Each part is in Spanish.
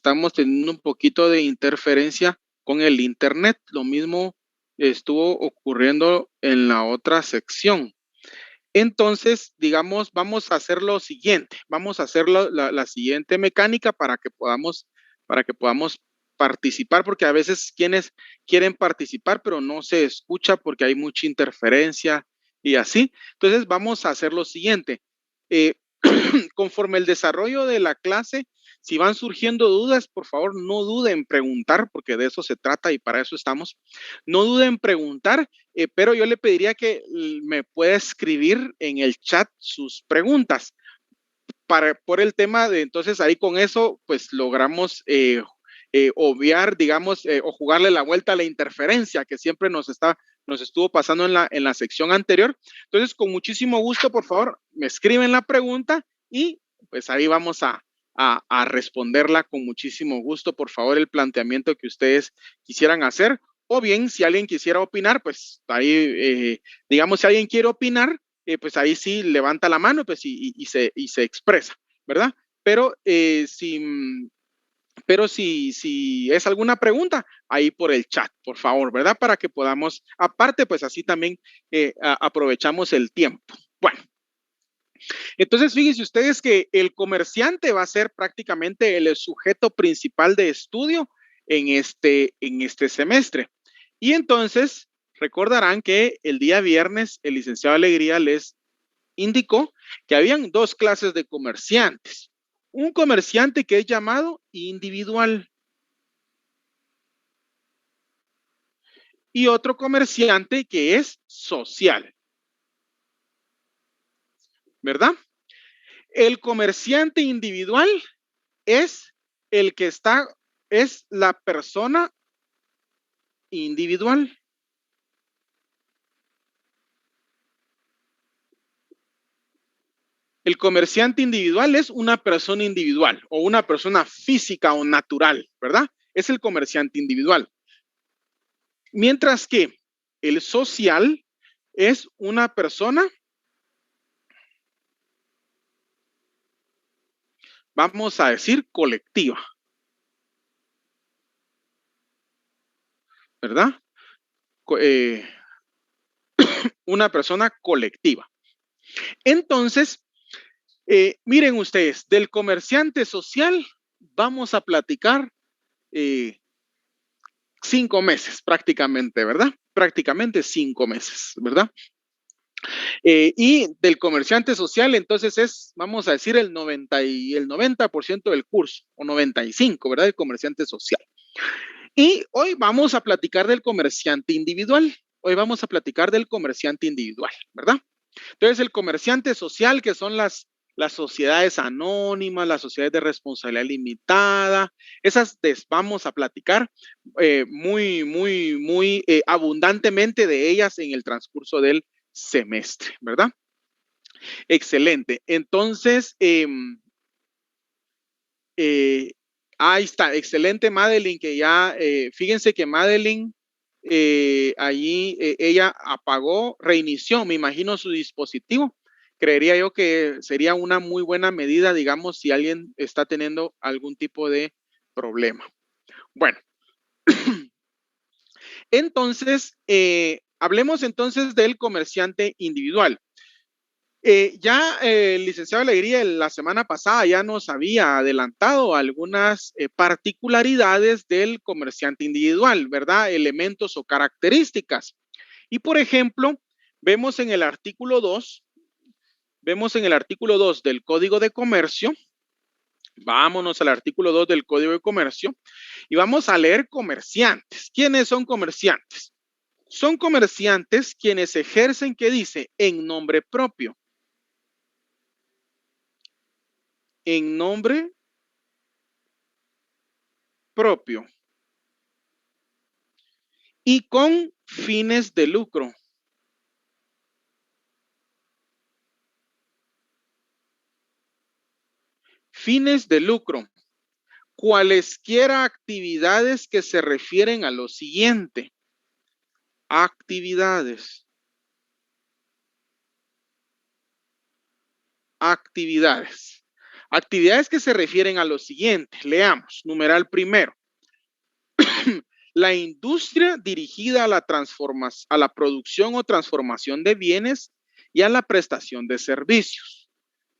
estamos teniendo un poquito de interferencia con el internet. Lo mismo estuvo ocurriendo en la otra sección. Entonces, digamos, vamos a hacer lo siguiente. Vamos a hacer la siguiente mecánica para que podamos participar, porque a veces quienes quieren participar, pero no se escucha porque hay mucha interferencia y así. Entonces, vamos a hacer lo siguiente. Eh, conforme el desarrollo de la clase, si van surgiendo dudas, por favor, no duden en preguntar, porque de eso se trata y para eso estamos. No duden en preguntar, pero yo le pediría que me pueda escribir en el chat sus preguntas. Por el tema de, entonces ahí con eso, pues logramos obviar, digamos, o jugarle la vuelta a la interferencia que siempre nos estuvo pasando en la sección anterior. Entonces, con muchísimo gusto, por favor, me escriben la pregunta y pues ahí vamos a responderla con muchísimo gusto. Por favor, el planteamiento que ustedes quisieran hacer. O bien, si alguien quisiera opinar, pues ahí, digamos, si alguien quiere opinar, pues ahí sí levanta la mano pues, y se expresa, ¿verdad? Pero, si es alguna pregunta, ahí por el chat, por favor, ¿verdad? Para que podamos, aparte, pues así también aprovechamos el tiempo. Bueno, entonces fíjense ustedes que el comerciante va a ser prácticamente el sujeto principal de estudio en este semestre. Y entonces recordarán que el día viernes el licenciado Alegría les indicó que habían dos clases de comerciantes. Un comerciante que es llamado individual y otro comerciante que es social, ¿verdad? El comerciante individual es el que está, es la persona individual. El comerciante individual es una persona individual o una persona física o natural, ¿verdad? Es el comerciante individual. Mientras que el social es una persona, vamos a decir, colectiva, ¿verdad? Eh, una persona colectiva. Entonces, miren ustedes, del comerciante social vamos a platicar 5 meses prácticamente, ¿verdad? Prácticamente 5 meses, ¿verdad? Y del comerciante social, entonces es, vamos a decir, el 90% del curso, o 95%, ¿verdad? El comerciante social. Y hoy vamos a platicar del comerciante individual. Hoy vamos a platicar del comerciante individual, ¿verdad? Entonces, el comerciante social, que son las sociedades anónimas, las sociedades de responsabilidad limitada, esas vamos a platicar muy abundantemente de ellas en el transcurso del semestre, ¿verdad? Excelente. Entonces, ahí está, excelente Madeline, que ya, fíjense que Madeline, allí ella apagó, reinició, me imagino, su dispositivo. Creería yo que sería una muy buena medida, digamos, si alguien está teniendo algún tipo de problema. Bueno, entonces, hablemos entonces del comerciante individual. El licenciado Alegría la semana pasada ya nos había adelantado algunas particularidades del comerciante individual, ¿verdad? Elementos o características. Y por ejemplo, vemos en el artículo 2, del Código de Comercio, vámonos al artículo 2 del Código de Comercio y vamos a leer comerciantes. ¿Quiénes son comerciantes? Son comerciantes quienes ejercen, ¿qué dice? En nombre propio. En nombre propio y con fines de lucro. Fines de lucro. Cualesquiera actividades que se refieren a lo siguiente. Actividades. Actividades. Actividades que se refieren a lo siguiente. Leamos, numeral primero. La industria dirigida a a la producción o transformación de bienes y a la prestación de servicios.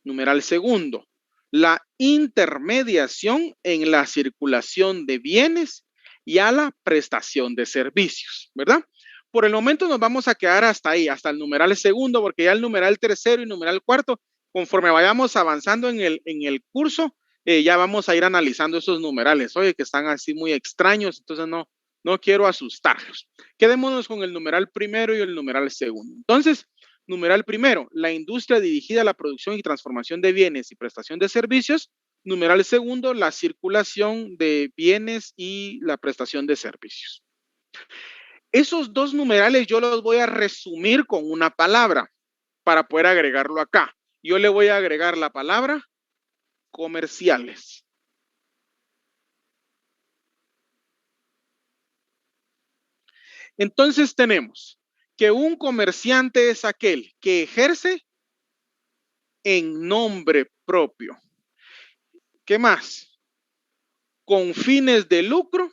Numeral segundo, la intermediación en la circulación de bienes y a la prestación de servicios, ¿verdad? Por el momento nos vamos a quedar hasta ahí, hasta el numeral segundo, porque ya el numeral tercero y numeral cuarto, conforme vayamos avanzando en el curso, ya vamos a ir analizando esos numerales. Oye, que están así muy extraños, entonces no quiero asustarlos. Quedémonos con el numeral primero y el numeral segundo. Entonces, numeral primero, la industria dirigida a la producción y transformación de bienes y prestación de servicios. Numeral segundo, la circulación de bienes y la prestación de servicios. Esos dos numerales yo los voy a resumir con una palabra para poder agregarlo acá. Yo le voy a agregar la palabra comerciales. Entonces tenemos que un comerciante es aquel que ejerce en nombre propio. ¿Qué más? Con fines de lucro,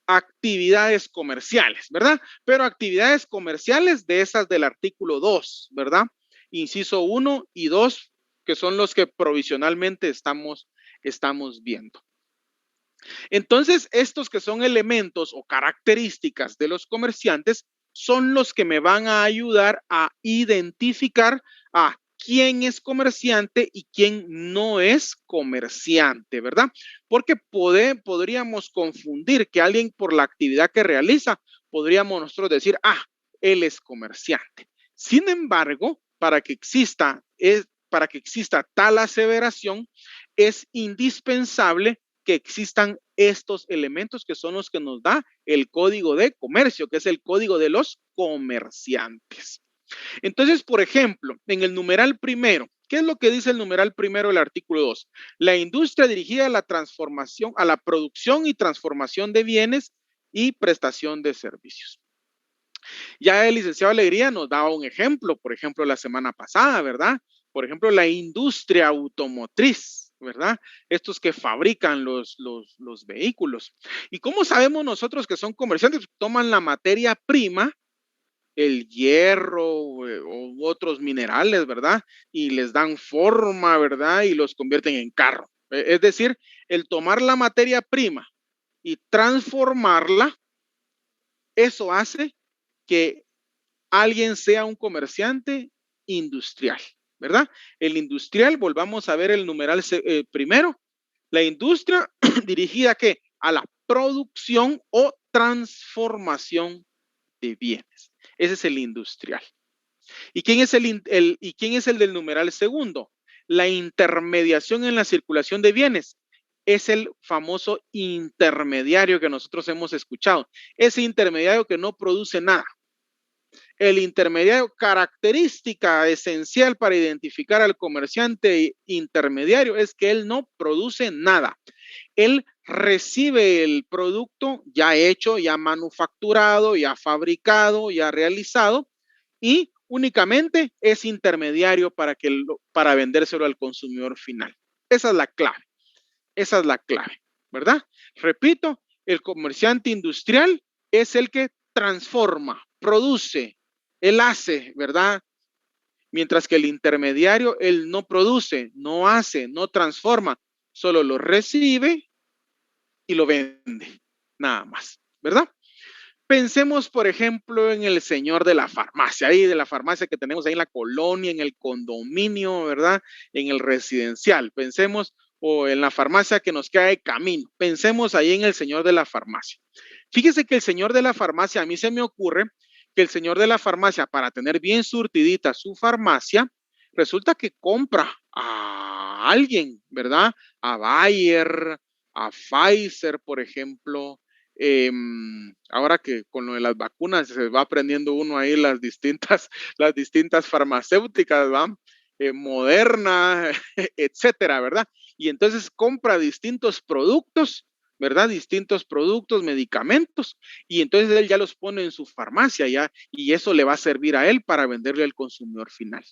actividades comerciales, ¿verdad? Pero actividades comerciales de esas del artículo 2, ¿verdad? Inciso 1 y 2, que son los que provisionalmente estamos viendo. Entonces, estos que son elementos o características de los comerciantes son los que me van a ayudar a identificar a quién es comerciante y quién no es comerciante, ¿verdad? Porque podríamos confundir que alguien por la actividad que realiza, podríamos nosotros decir, él es comerciante. Sin embargo, para que exista tal aseveración, es indispensable que existan estos elementos que son los que nos da el código de comercio, que es el código de los comerciantes. Entonces, por ejemplo, en el numeral primero, ¿qué es lo que dice el numeral primero del artículo 2? La industria dirigida a la transformación, a la producción y transformación de bienes y prestación de servicios. Ya el licenciado Alegría nos daba un ejemplo, por ejemplo, la semana pasada, ¿verdad? Por ejemplo, la industria automotriz, ¿verdad? Estos que fabrican los vehículos. ¿Y cómo sabemos nosotros que son comerciantes? Toman la materia prima, el hierro u otros minerales, ¿verdad? Y les dan forma, ¿verdad? Y los convierten en carro. Es decir, el tomar la materia prima y transformarla, eso hace que alguien sea un comerciante industrial, ¿verdad? El industrial, volvamos a ver el numeral primero, la industria dirigida ¿qué? A la producción o transformación de bienes. Ese es el industrial. ¿Y quién es y quién es el del numeral segundo? La intermediación en la circulación de bienes. Es el famoso intermediario que nosotros hemos escuchado. Ese intermediario que no produce nada. El intermediario, característica esencial para identificar al comerciante intermediario es que él no produce nada. Él recibe el producto ya hecho, ya manufacturado, ya fabricado, ya realizado y únicamente es intermediario para vendérselo al consumidor final. Esa es la clave. Esa es la clave, ¿verdad? Repito, el comerciante industrial es el que transforma, produce, él hace, ¿verdad? Mientras que el intermediario, él no produce, no hace, no transforma, solo lo recibe y lo vende, nada más, ¿verdad? Pensemos, por ejemplo, en el señor de la farmacia, ahí de la farmacia que tenemos ahí en la colonia, en el condominio, ¿verdad? En el residencial. Pensemos, o en la farmacia que nos queda de camino. Pensemos ahí en el señor de la farmacia. Fíjese que el señor de la farmacia, a mí se me ocurre que el señor de la farmacia, para tener bien surtidita su farmacia, resulta que compra a alguien, ¿verdad? A Bayer, a Pfizer, por ejemplo. Ahora que con lo de las vacunas se va aprendiendo uno ahí las distintas farmacéuticas, ¿verdad? Moderna, etcétera, ¿verdad? Y entonces compra distintos productos, ¿verdad? Distintos productos, medicamentos, y entonces él ya los pone en su farmacia ya, y eso le va a servir a él para venderle al consumidor final.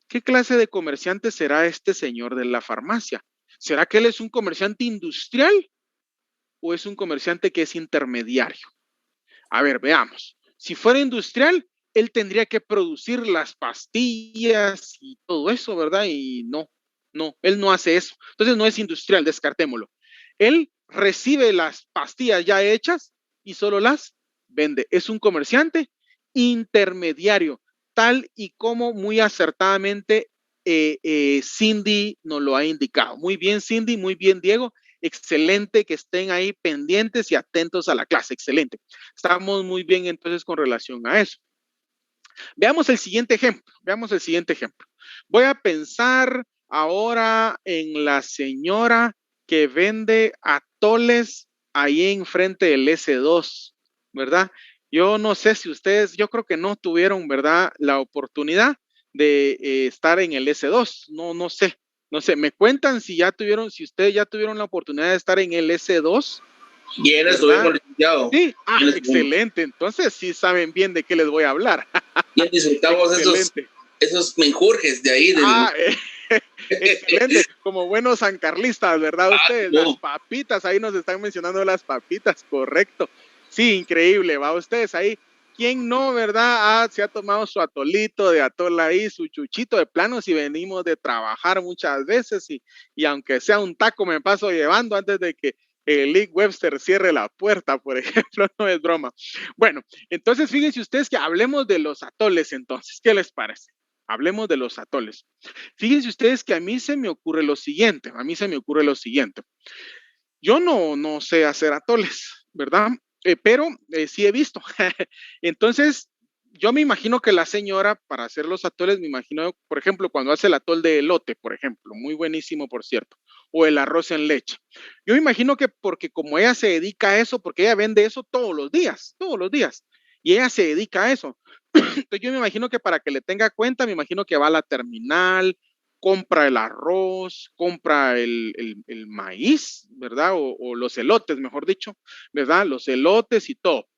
¿Qué clase de comerciante será este señor de la farmacia? ¿Será que él es un comerciante industrial o es un comerciante que es intermediario? A ver, veamos. Si fuera industrial, él tendría que producir las pastillas y todo eso, ¿verdad? Y no, él no hace eso. Entonces no es industrial, descartémoslo. Él recibe las pastillas ya hechas y solo las vende. Es un comerciante intermediario, tal y como muy acertadamente Cindy nos lo ha indicado. Muy bien, Cindy, muy bien, Diego. Excelente que estén ahí pendientes y atentos a la clase. Excelente. Estamos muy bien entonces con relación a eso. Veamos el siguiente ejemplo. Veamos el siguiente ejemplo. Voy a pensar ahora en la señora que vende atoles ahí enfrente del S2, ¿verdad? Yo no sé si ustedes, yo creo que no tuvieron, ¿verdad? La oportunidad de estar en el S2. No sé. No sé, me cuentan si ya tuvieron, si ustedes ya tuvieron la oportunidad de estar en el S2, Bien, ¿verdad? estuvimos, licenciado. Sí, Bien, excelente. Entonces sí saben bien de qué les voy a hablar. bien disfrutamos Excelente. esos menjurjes de ahí. Ah, excelente. Como buenos sancarlistas, ¿verdad? Ustedes, No. las papitas, ahí nos están mencionando las papitas, correcto. Sí, increíble, va ustedes ahí. ¿Quién no, verdad? Se ha tomado su atolito de atol ahí, su chuchito de plano, si venimos de trabajar muchas veces y aunque sea un taco me paso llevando antes de que el Lee Webster cierre la puerta, por ejemplo, no es broma. Bueno, entonces fíjense ustedes que hablemos de los atoles entonces, ¿qué les parece? Hablemos de los atoles. Fíjense ustedes que a mí se me ocurre lo siguiente, Yo no sé hacer atoles, ¿verdad? Pero sí he visto. Entonces, yo me imagino que la señora, para hacer los atoles, me imagino, por ejemplo, cuando hace el atol de elote, por ejemplo, muy buenísimo, por cierto, o el arroz en leche. Yo me imagino que porque como ella se dedica a eso, porque ella vende eso todos los días, y ella se dedica a eso. Entonces yo me imagino que para que le tenga cuenta, me imagino que va a la terminal, compra el arroz, compra el maíz, ¿verdad? O los elotes, mejor dicho, ¿verdad? Los elotes y todo.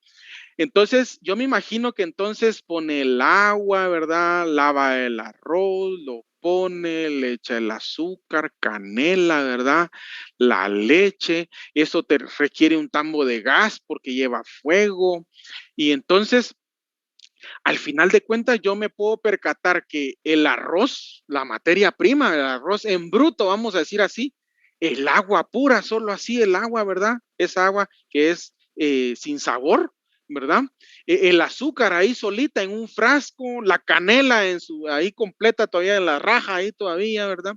Entonces, yo me imagino que entonces pone el agua, ¿verdad? Lava el arroz, lo pone, le echa el azúcar, canela, ¿verdad? La leche, eso te requiere un tambo de gas porque lleva fuego. Y entonces al final de cuentas yo me puedo percatar que el arroz, la materia prima, el arroz en bruto, vamos a decir así, el agua pura, solo así el agua, ¿verdad? Esa agua que es sin sabor, ¿verdad? El azúcar ahí solita en un frasco, la canela en su, ahí completa todavía en la raja ahí todavía, ¿verdad?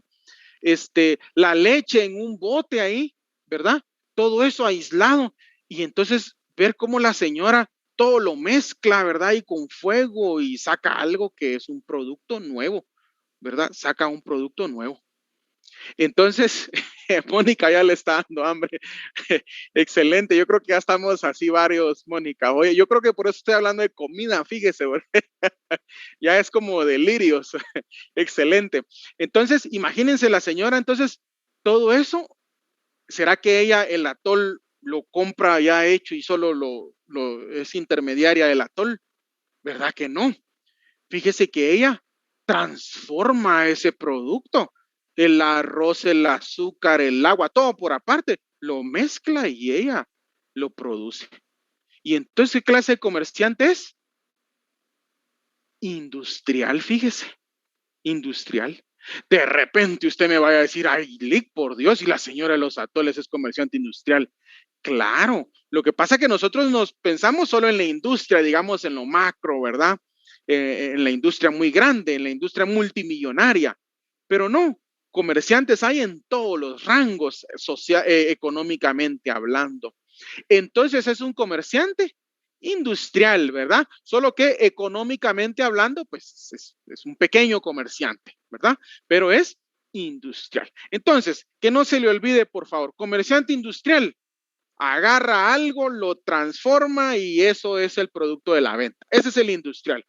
La leche en un bote ahí, ¿verdad? Todo eso aislado. Y entonces ver cómo la señora todo lo mezcla, ¿verdad? Y con fuego y saca algo que es un producto nuevo, ¿verdad? Saca un producto nuevo. Entonces, Mónica ya le está dando hambre. Excelente, yo creo que ya estamos así varios, Mónica. Oye, yo creo que por eso estoy hablando de comida, fíjese, ya es como delirios. Excelente. Entonces, imagínense la señora, entonces, todo eso, ¿será que ella el atol lo compra ya hecho y solo lo es intermediaria del atol? ¿Verdad que no? Fíjese que ella transforma ese producto, el arroz, el azúcar, el agua, todo por aparte, lo mezcla y ella lo produce. Y entonces, ¿qué clase de comerciante es? Industrial, fíjese, industrial. De repente usted me vaya a decir, ay, Lick, por Dios, y la señora de los atoles es comerciante industrial. Claro, lo que pasa es que nosotros nos pensamos solo en la industria, digamos en lo macro, ¿verdad? En la industria muy grande, en la industria multimillonaria, pero no, comerciantes hay en todos los rangos económicamente hablando. Entonces es un comerciante industrial, ¿verdad? Solo que económicamente hablando, pues es un pequeño comerciante, ¿verdad? Pero es industrial. Entonces, que no se le olvide, por favor, comerciante industrial agarra algo, lo transforma y eso es el producto de la venta. Ese es el industrial.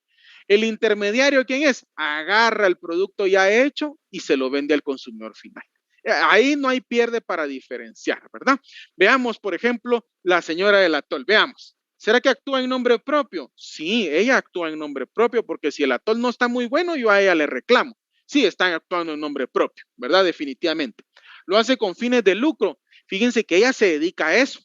El intermediario, ¿quién es? Agarra el producto ya hecho y se lo vende al consumidor final. Ahí no hay pierde para diferenciar, ¿verdad? Veamos, por ejemplo, la señora del atol. Veamos. ¿Será que actúa en nombre propio? Sí, ella actúa en nombre propio porque si el atol no está muy bueno, yo a ella le reclamo. sí están actuando en nombre propio, ¿verdad? Definitivamente. Lo hace con fines de lucro. Fíjense que ella se dedica a eso.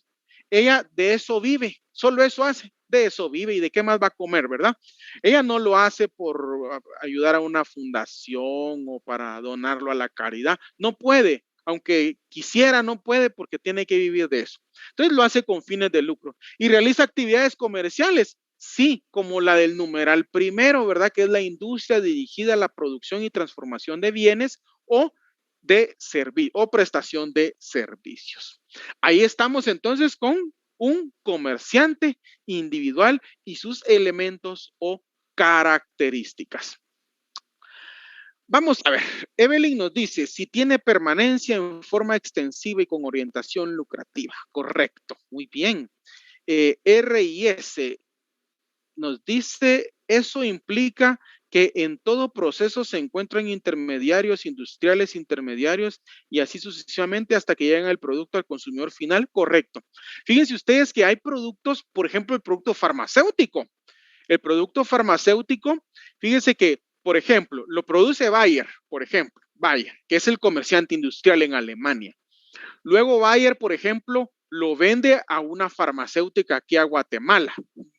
Ella de eso vive, solo eso hace, de eso vive y de qué más va a comer, ¿verdad? Ella no lo hace por ayudar a una fundación o para donarlo a la caridad. No puede, aunque quisiera, no puede porque tiene que vivir de eso. Entonces lo hace con fines de lucro y realiza actividades comerciales. Sí, como la del numeral primero, ¿verdad? Que es la industria dirigida a la producción y transformación de bienes o de servicio o prestación de servicios. Ahí estamos entonces con un comerciante individual y sus elementos o características. Vamos a ver, Evelyn nos dice, si tiene permanencia en forma extensiva y con orientación lucrativa. Correcto, muy bien. RIS nos dice, eso implica que en todo proceso se encuentran intermediarios, industriales intermediarios y así sucesivamente hasta que lleguen el producto al consumidor final. Correcto. Fíjense ustedes que hay productos, por ejemplo, el producto farmacéutico. El producto farmacéutico, fíjense que, por ejemplo, lo produce Bayer, por ejemplo, Bayer, que es el comerciante industrial en Alemania. Luego Bayer, por ejemplo, lo vende a una farmacéutica aquí a Guatemala,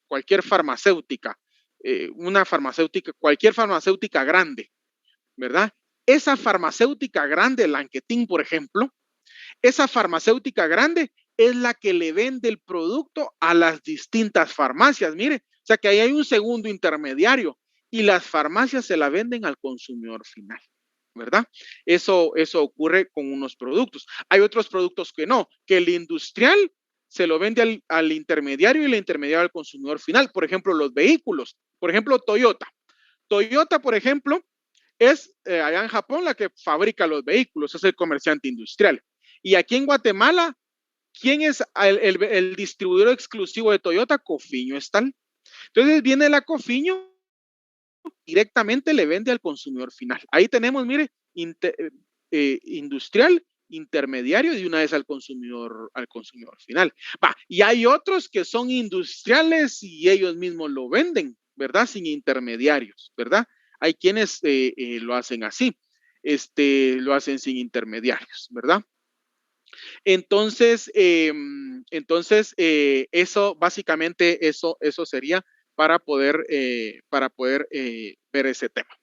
cualquier farmacéutica, cualquier farmacéutica grande, ¿verdad? Esa farmacéutica grande, Lanquetín, por ejemplo, esa farmacéutica grande es la que le vende el producto a las distintas farmacias. Mire, o sea que ahí hay un segundo intermediario y las farmacias se la venden al consumidor final, ¿verdad? Eso ocurre con unos productos. Hay otros productos que no, que el industrial se lo vende al intermediario y el intermediario al consumidor final. Por ejemplo, los vehículos. Por ejemplo, Toyota. Toyota, por ejemplo, es allá en Japón la que fabrica los vehículos, es el comerciante industrial. Y aquí en Guatemala, ¿quién es el distribuidor exclusivo de Toyota? Cofiño Estal. Entonces viene la Cofiño, directamente le vende al consumidor final. Ahí tenemos, mire, industrial, intermediario y una vez al consumidor final. Va, y hay otros que son industriales y ellos mismos lo venden, ¿verdad? Sin intermediarios, ¿verdad? Hay quienes lo hacen así, lo hacen sin intermediarios, ¿verdad? Entonces, eso básicamente eso sería para poder ver ese tema.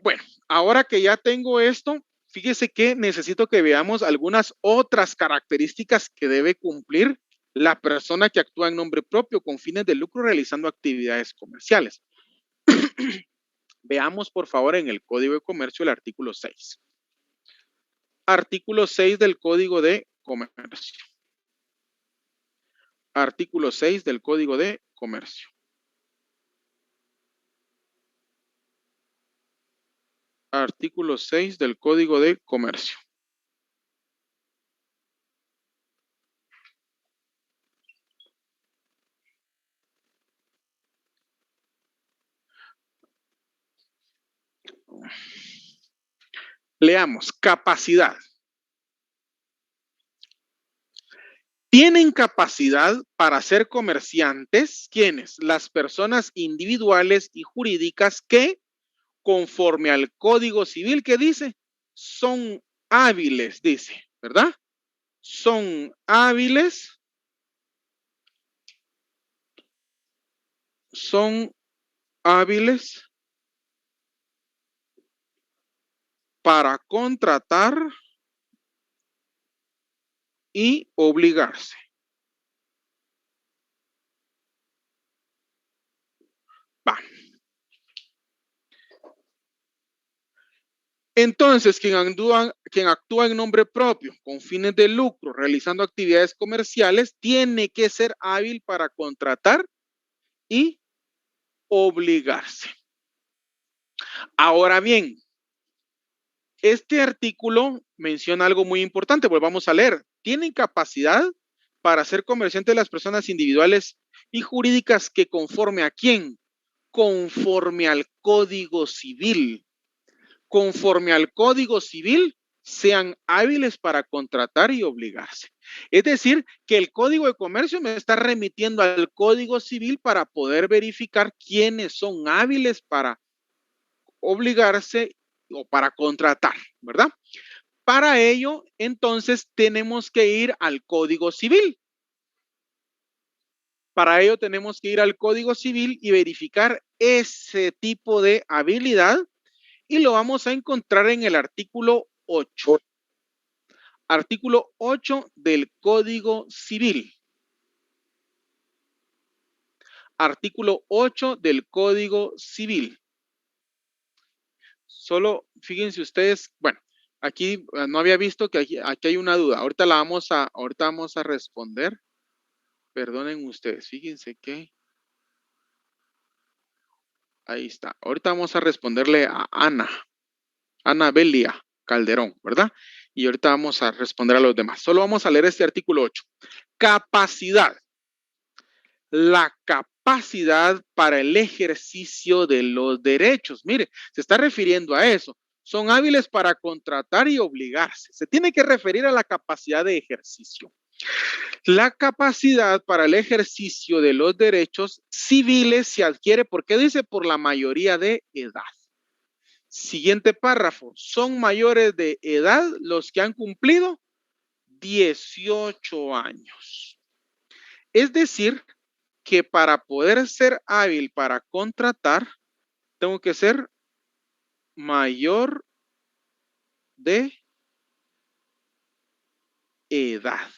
Bueno, ahora que ya tengo esto, fíjese que necesito que veamos algunas otras características que debe cumplir la persona que actúa en nombre propio con fines de lucro realizando actividades comerciales. Veamos, por favor, en el Código de Comercio el artículo 6. Artículo 6 del Código de Comercio. Artículo 6 del Código de Comercio. Artículo 6 del Código de Comercio. Leamos, capacidad. ¿Tienen capacidad para ser comerciantes? ¿Quiénes? Las personas individuales y jurídicas que, conforme al Código Civil, ¿qué dice? Son hábiles, dice, ¿verdad? Son hábiles. Son hábiles para contratar y obligarse. Va. Entonces, quien actúa en nombre propio, con fines de lucro, realizando actividades comerciales, tiene que ser hábil para contratar y obligarse. Ahora bien, este artículo menciona algo muy importante, volvamos a leer. ¿Tienen capacidad para ser comerciantes las personas individuales y jurídicas que conforme a quién? Conforme al Código Civil. Conforme al Código Civil, sean hábiles para contratar y obligarse. Es decir, que el Código de Comercio me está remitiendo al Código Civil para poder verificar quiénes son hábiles para obligarse o para contratar, ¿verdad? Para ello, entonces, tenemos que ir al Código Civil. Para ello tenemos que ir al Código Civil y verificar ese tipo de habilidad y lo vamos a encontrar en el artículo 8. Artículo 8 del Código Civil. Artículo 8 del Código Civil. Solo fíjense ustedes, bueno, aquí no había visto que aquí hay una duda. Ahorita vamos a responder. Perdonen ustedes, fíjense que ahí está. Ahorita vamos a responderle a Ana Belia Calderón, ¿verdad? Y ahorita vamos a responder a los demás. Solo vamos a leer este artículo 8. Capacidad. La capacidad para el ejercicio de los derechos. Mire, se está refiriendo a eso. Son hábiles para contratar y obligarse. Se tiene que referir a la capacidad de ejercicio. La capacidad para el ejercicio de los derechos civiles se adquiere, porque dice, por la mayoría de edad. Siguiente párrafo. Son mayores de edad los que han cumplido 18 años. Es decir, que para poder ser hábil para contratar, tengo que ser mayor de edad.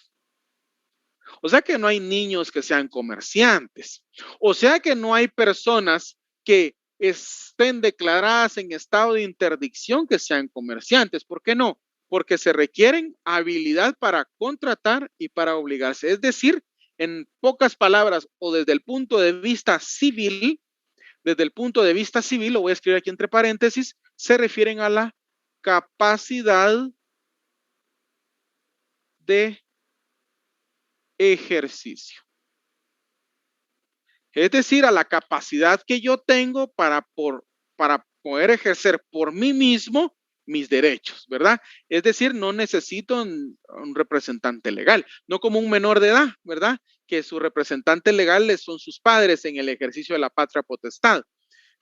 O sea que no hay niños que sean comerciantes. O sea que no hay personas que estén declaradas en estado de interdicción que sean comerciantes. ¿Por qué no? Porque se requieren habilidad para contratar y para obligarse. Es decir, en pocas palabras o desde el punto de vista civil, lo voy a escribir aquí entre paréntesis, se refieren a la capacidad de ejercicio. Es decir, a la capacidad que yo tengo para poder ejercer por mí mismo mis derechos, ¿verdad? Es decir, no necesito un representante legal, no como un menor de edad, ¿verdad? Que su representante legal son sus padres en el ejercicio de la patria potestad,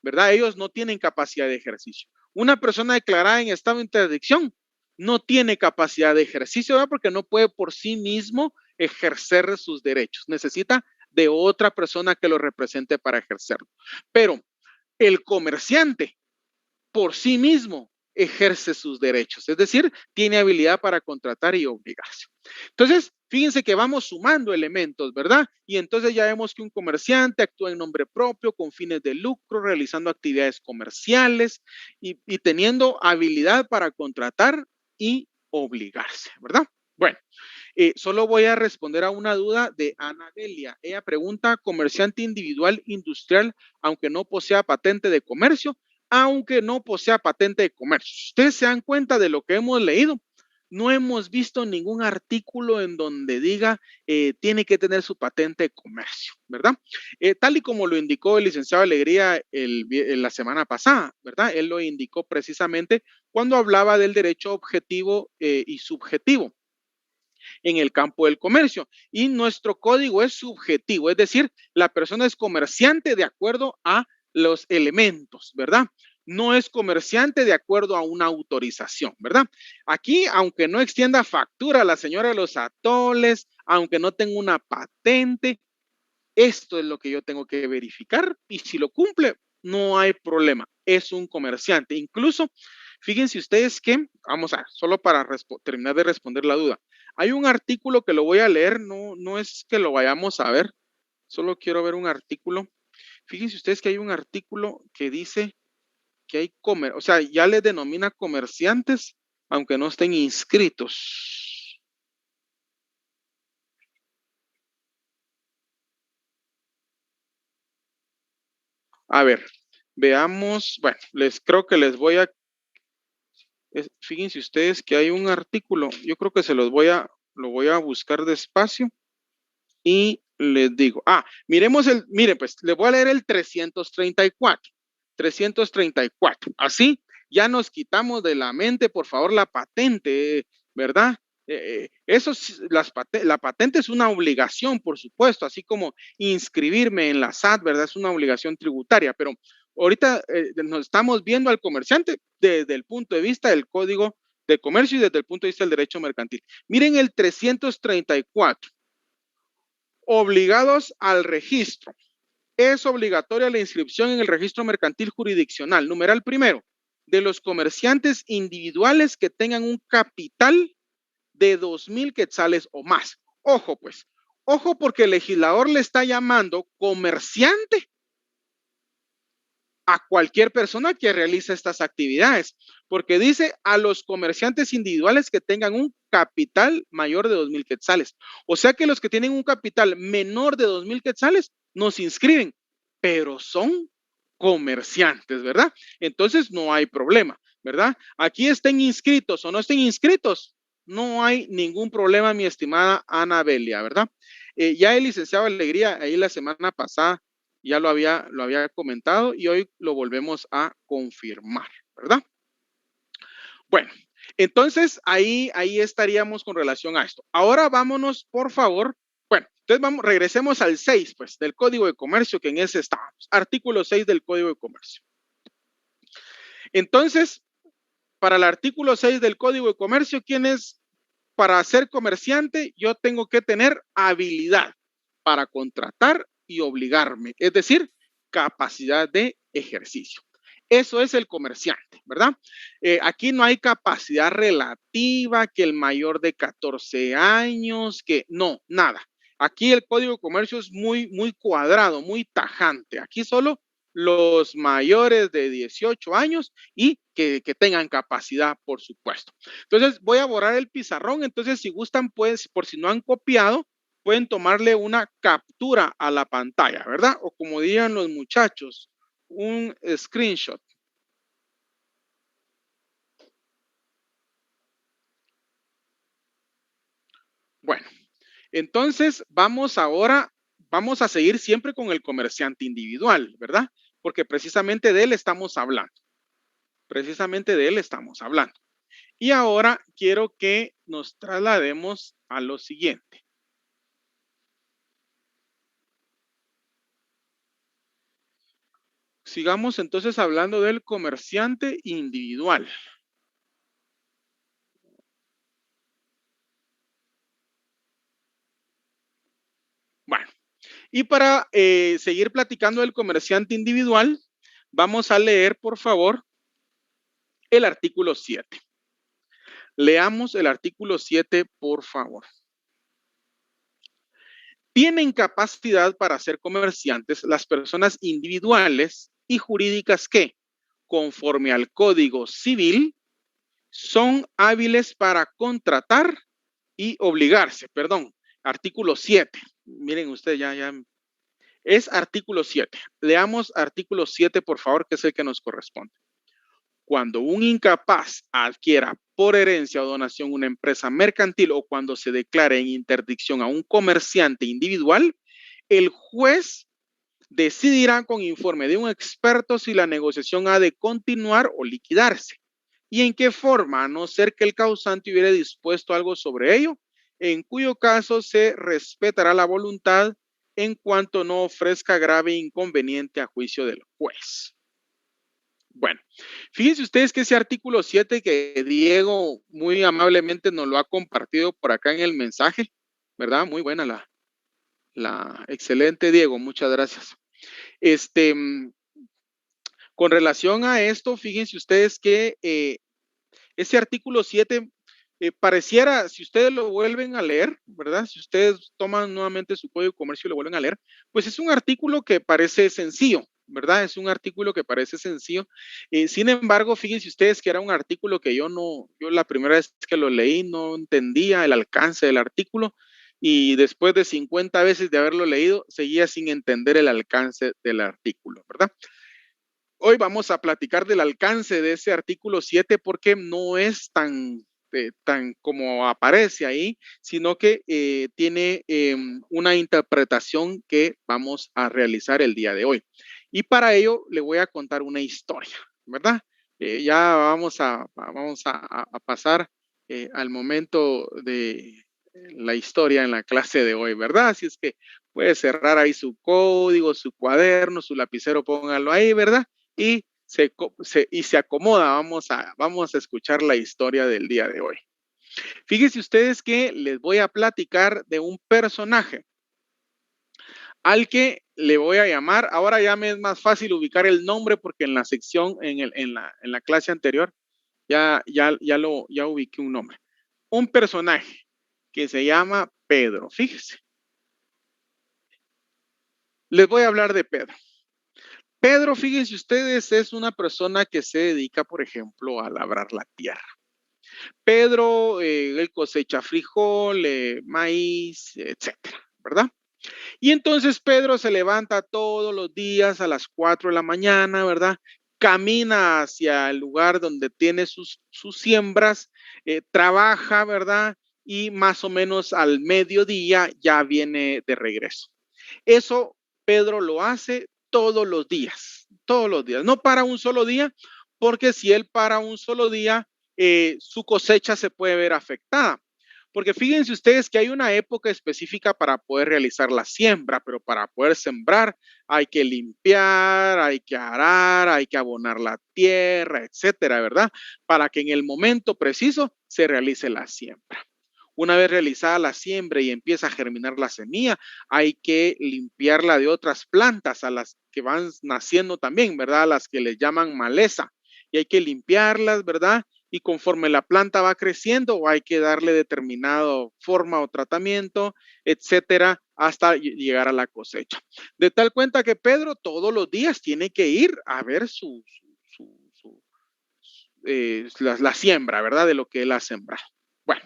¿verdad? Ellos no tienen capacidad de ejercicio. Una persona declarada en estado de interdicción no tiene capacidad de ejercicio, ¿verdad? Porque no puede por sí mismo ejercer sus derechos. Necesita de otra persona que lo represente para ejercerlo. Pero el comerciante por sí mismo ejerce sus derechos, es decir, tiene habilidad para contratar y obligarse. Entonces, fíjense que vamos sumando elementos, ¿verdad? Y entonces ya vemos que un comerciante actúa en nombre propio, con fines de lucro, realizando actividades comerciales y teniendo habilidad para contratar y obligarse, ¿verdad? Bueno, solo voy a responder a una duda de Ana Delia. Ella pregunta, comerciante individual industrial, aunque no posea patente de comercio, aunque no posea patente de comercio. Si ustedes se dan cuenta de lo que hemos leído, no hemos visto ningún artículo en donde diga tiene que tener su patente de comercio, ¿verdad? Tal y como lo indicó el licenciado Alegría la semana pasada, ¿verdad? Él lo indicó precisamente cuando hablaba del derecho objetivo y subjetivo en el campo del comercio. Y nuestro código es subjetivo, es decir, la persona es comerciante de acuerdo a los elementos, ¿verdad? No es comerciante de acuerdo a una autorización, ¿verdad? Aquí, aunque no extienda factura a la señora de los atoles, aunque no tenga una patente, esto es lo que yo tengo que verificar y si lo cumple, no hay problema. Es un comerciante. Incluso, fíjense ustedes que, vamos a, solo para terminar de responder la duda, hay un artículo que lo voy a leer, no es que lo vayamos a ver, solo quiero ver un artículo. Fíjense ustedes que hay un artículo que dice que hay o sea, ya les denomina comerciantes, aunque no estén inscritos. A ver, veamos, bueno, creo que les voy a, fíjense ustedes que hay un artículo, yo creo que lo voy a buscar despacio y les digo, miren pues, les voy a leer el 334, así ya nos quitamos de la mente, por favor, la patente, ¿verdad? La patente es una obligación, por supuesto, así como inscribirme en la SAT, ¿verdad? Es una obligación tributaria, pero ahorita nos estamos viendo al comerciante desde el punto de vista del Código de Comercio y desde el punto de vista del derecho mercantil. Miren el 334. Obligados al registro. Es obligatoria la inscripción en el registro mercantil jurisdiccional. Numeral primero, de los comerciantes individuales que tengan un capital de 2,000 quetzales o más. Ojo, pues, ojo, porque el legislador le está llamando comerciante a cualquier persona que realice estas actividades, porque dice a los comerciantes individuales que tengan un capital mayor de 2,000 quetzales. O sea que los que tienen un capital menor de 2,000 quetzales no se inscriben, pero son comerciantes, ¿verdad? Entonces no hay problema, ¿verdad? Aquí estén inscritos o no estén inscritos, no hay ningún problema, mi estimada Ana Belia, ¿verdad? Ya el licenciado Alegría, ahí la semana pasada ya lo había comentado y hoy lo volvemos a confirmar, ¿verdad? Bueno, entonces ahí estaríamos con relación a esto. Ahora vámonos, por favor. Bueno, entonces regresemos al 6, pues, del Código de Comercio, que en ese estábamos. Artículo 6 del Código de Comercio. Entonces, para el artículo 6 del Código de Comercio, ¿quién es? Para ser comerciante, yo tengo que tener habilidad para contratar y obligarme, es decir, capacidad de ejercicio. Eso es el comerciante, ¿verdad? Aquí no hay capacidad relativa, que el mayor de 14 años, que no, nada. Aquí el Código de Comercio es muy, muy cuadrado, muy tajante. Aquí solo los mayores de 18 años y que tengan capacidad, por supuesto. Entonces voy a borrar el pizarrón. Entonces, si gustan, pues, por si no han copiado, pueden tomarle una captura a la pantalla, ¿verdad? O como dirían los muchachos, un screenshot. Bueno, entonces vamos a seguir siempre con el comerciante individual, ¿verdad? Porque precisamente de él estamos hablando. Precisamente de él estamos hablando. Y ahora quiero que nos traslademos a lo siguiente. Sigamos entonces hablando del comerciante individual. Bueno, y para seguir platicando del comerciante individual, vamos a leer, por favor, el artículo 7. Leamos el artículo 7, por favor. Tienen capacidad para ser comerciantes las personas individuales y jurídicas que, conforme al Código Civil, son hábiles para contratar y obligarse. Perdón, artículo 7. Miren ustedes, ya es artículo 7. Leamos artículo 7, por favor, que es el que nos corresponde. Cuando un incapaz adquiera por herencia o donación una empresa mercantil o cuando se declare en interdicción a un comerciante individual, el juez decidirá con informe de un experto si la negociación ha de continuar o liquidarse y en qué forma, a no ser que el causante hubiera dispuesto algo sobre ello, en cuyo caso se respetará la voluntad en cuanto no ofrezca grave inconveniente a juicio del juez. Bueno, fíjense ustedes que ese artículo 7 que Diego muy amablemente nos lo ha compartido por acá en el mensaje, ¿verdad? Muy buena la excelente Diego, muchas gracias. Con relación a esto, fíjense ustedes que ese artículo 7 pareciera, si ustedes lo vuelven a leer, ¿verdad? Si ustedes toman nuevamente su Código de Comercio y lo vuelven a leer, pues es un artículo que parece sencillo, ¿verdad? Es un artículo que parece sencillo. Sin embargo, fíjense ustedes que era un artículo que yo la primera vez que lo leí no entendía el alcance del artículo y después de 50 veces de haberlo leído, seguía sin entender el alcance del artículo, ¿verdad? Hoy vamos a platicar del alcance de ese artículo 7 porque no es tan como aparece ahí, sino que tiene una interpretación que vamos a realizar el día de hoy. Y para ello le voy a contar una historia, ¿verdad? Ya vamos a pasar al momento de la historia en la clase de hoy, ¿verdad? Así es que puede cerrar ahí su código, su cuaderno, su lapicero, póngalo ahí, ¿verdad? y se acomoda. Vamos a escuchar la historia del día de hoy. Fíjense ustedes que les voy a platicar de un personaje al que le voy a llamar. Ahora ya me es más fácil ubicar el nombre porque en la sección, en la clase anterior, ya ubiqué un nombre. Un personaje que se llama Pedro. Fíjense. Les voy a hablar de Pedro. Pedro, fíjense ustedes, es una persona que se dedica, por ejemplo, a labrar la tierra. Pedro, él cosecha frijol, maíz, etcétera, ¿verdad? Y entonces Pedro se levanta todos los días a las 4 de la mañana, ¿verdad? Camina hacia el lugar donde tiene sus siembras, trabaja, ¿verdad? Y más o menos al mediodía ya viene de regreso. Eso Pedro lo hace todos los días. No para un solo día, porque si él para un solo día, su cosecha se puede ver afectada. Porque fíjense ustedes que hay una época específica para poder realizar la siembra, pero para poder sembrar hay que limpiar, hay que arar, hay que abonar la tierra, etcétera, ¿verdad? Para que en el momento preciso se realice la siembra. Una vez realizada la siembra y empieza a germinar la semilla, hay que limpiarla de otras plantas a las que van naciendo también, ¿verdad? A las que les llaman maleza. Y hay que limpiarlas, ¿verdad? Y conforme la planta va creciendo, hay que darle determinado forma o tratamiento, etcétera, hasta llegar a la cosecha. De tal cuenta que Pedro todos los días tiene que ir a ver la siembra, ¿verdad? De lo que él ha sembrado. Bueno,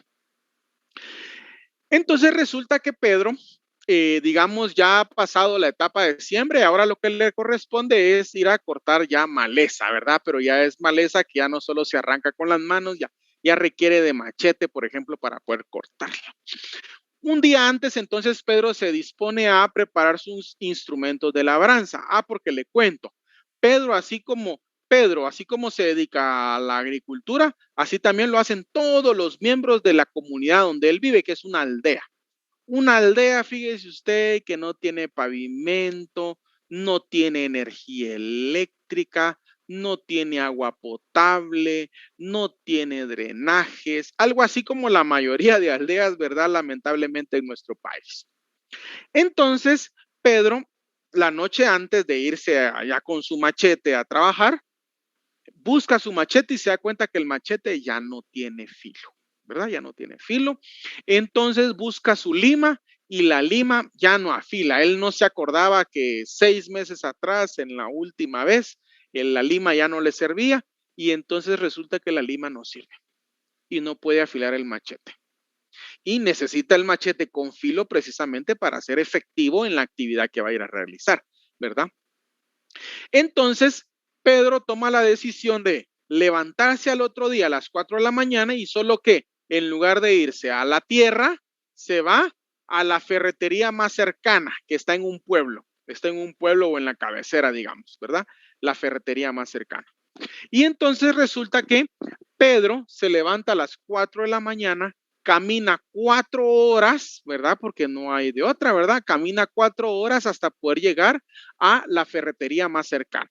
entonces resulta que Pedro, digamos, ya ha pasado la etapa de siembra y ahora lo que le corresponde es ir a cortar ya maleza, ¿verdad? Pero ya es maleza que ya no solo se arranca con las manos, ya requiere de machete, por ejemplo, para poder cortarla. Un día antes, entonces, Pedro se dispone a preparar sus instrumentos de labranza. Porque le cuento, Pedro, así como se dedica a la agricultura, así también lo hacen todos los miembros de la comunidad donde él vive, que es una aldea. Una aldea, fíjese usted, que no tiene pavimento, no tiene energía eléctrica, no tiene agua potable, no tiene drenajes, algo así como la mayoría de aldeas, ¿verdad? Lamentablemente en nuestro país. Entonces, Pedro, la noche antes de irse allá con su machete a trabajar, busca su machete y se da cuenta que el machete ya no tiene filo, ¿verdad? Ya no tiene filo. Entonces busca su lima y la lima ya no afila. Él no se acordaba que 6 meses atrás, en la última vez, la lima ya no le servía y entonces resulta que la lima no sirve y no puede afilar el machete. Y necesita el machete con filo precisamente para ser efectivo en la actividad que va a ir a realizar, ¿verdad? Entonces, Pedro toma la decisión de levantarse al otro día a las 4 de la mañana y solo que en lugar de irse a la tierra, se va a la ferretería más cercana que está en un pueblo o en la cabecera, digamos, ¿verdad? La ferretería más cercana. Y entonces resulta que Pedro se levanta a las 4 de la mañana, camina 4 horas, ¿verdad? Porque no hay de otra, ¿verdad? Camina 4 horas hasta poder llegar a la ferretería más cercana.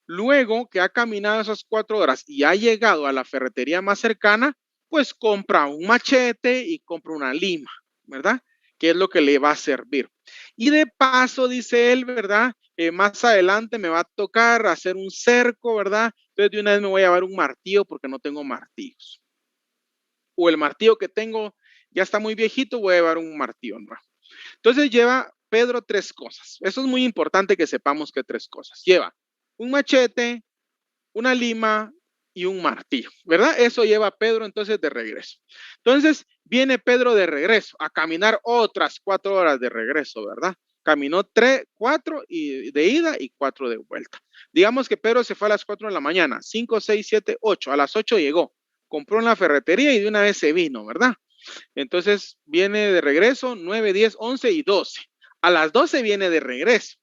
Luego que ha caminado esas 4 horas y ha llegado a la ferretería más cercana, pues compra un machete y compra una lima, ¿verdad? Que es lo que le va a servir. Y de paso, dice él, ¿verdad? Más adelante me va a tocar hacer un cerco, ¿verdad? Entonces de una vez me voy a llevar un martillo porque no tengo martillos. O el martillo que tengo ya está muy viejito, voy a llevar un martillo nuevo. Entonces lleva Pedro 3 cosas. Eso es muy importante que sepamos que 3 cosas. Lleva un machete, una lima y un martillo, ¿verdad? Eso lleva Pedro entonces de regreso. Entonces viene Pedro de regreso a caminar otras 4 horas de regreso, ¿verdad? Caminó 3, 4 y de ida y 4 de vuelta. Digamos que Pedro se fue a las 4 de la mañana, 5, 6, 7, 8. A las 8 llegó, compró en la ferretería y de una vez se vino, ¿verdad? Entonces viene de regreso 9, 10, 11 y 12. A las 12 viene de regreso,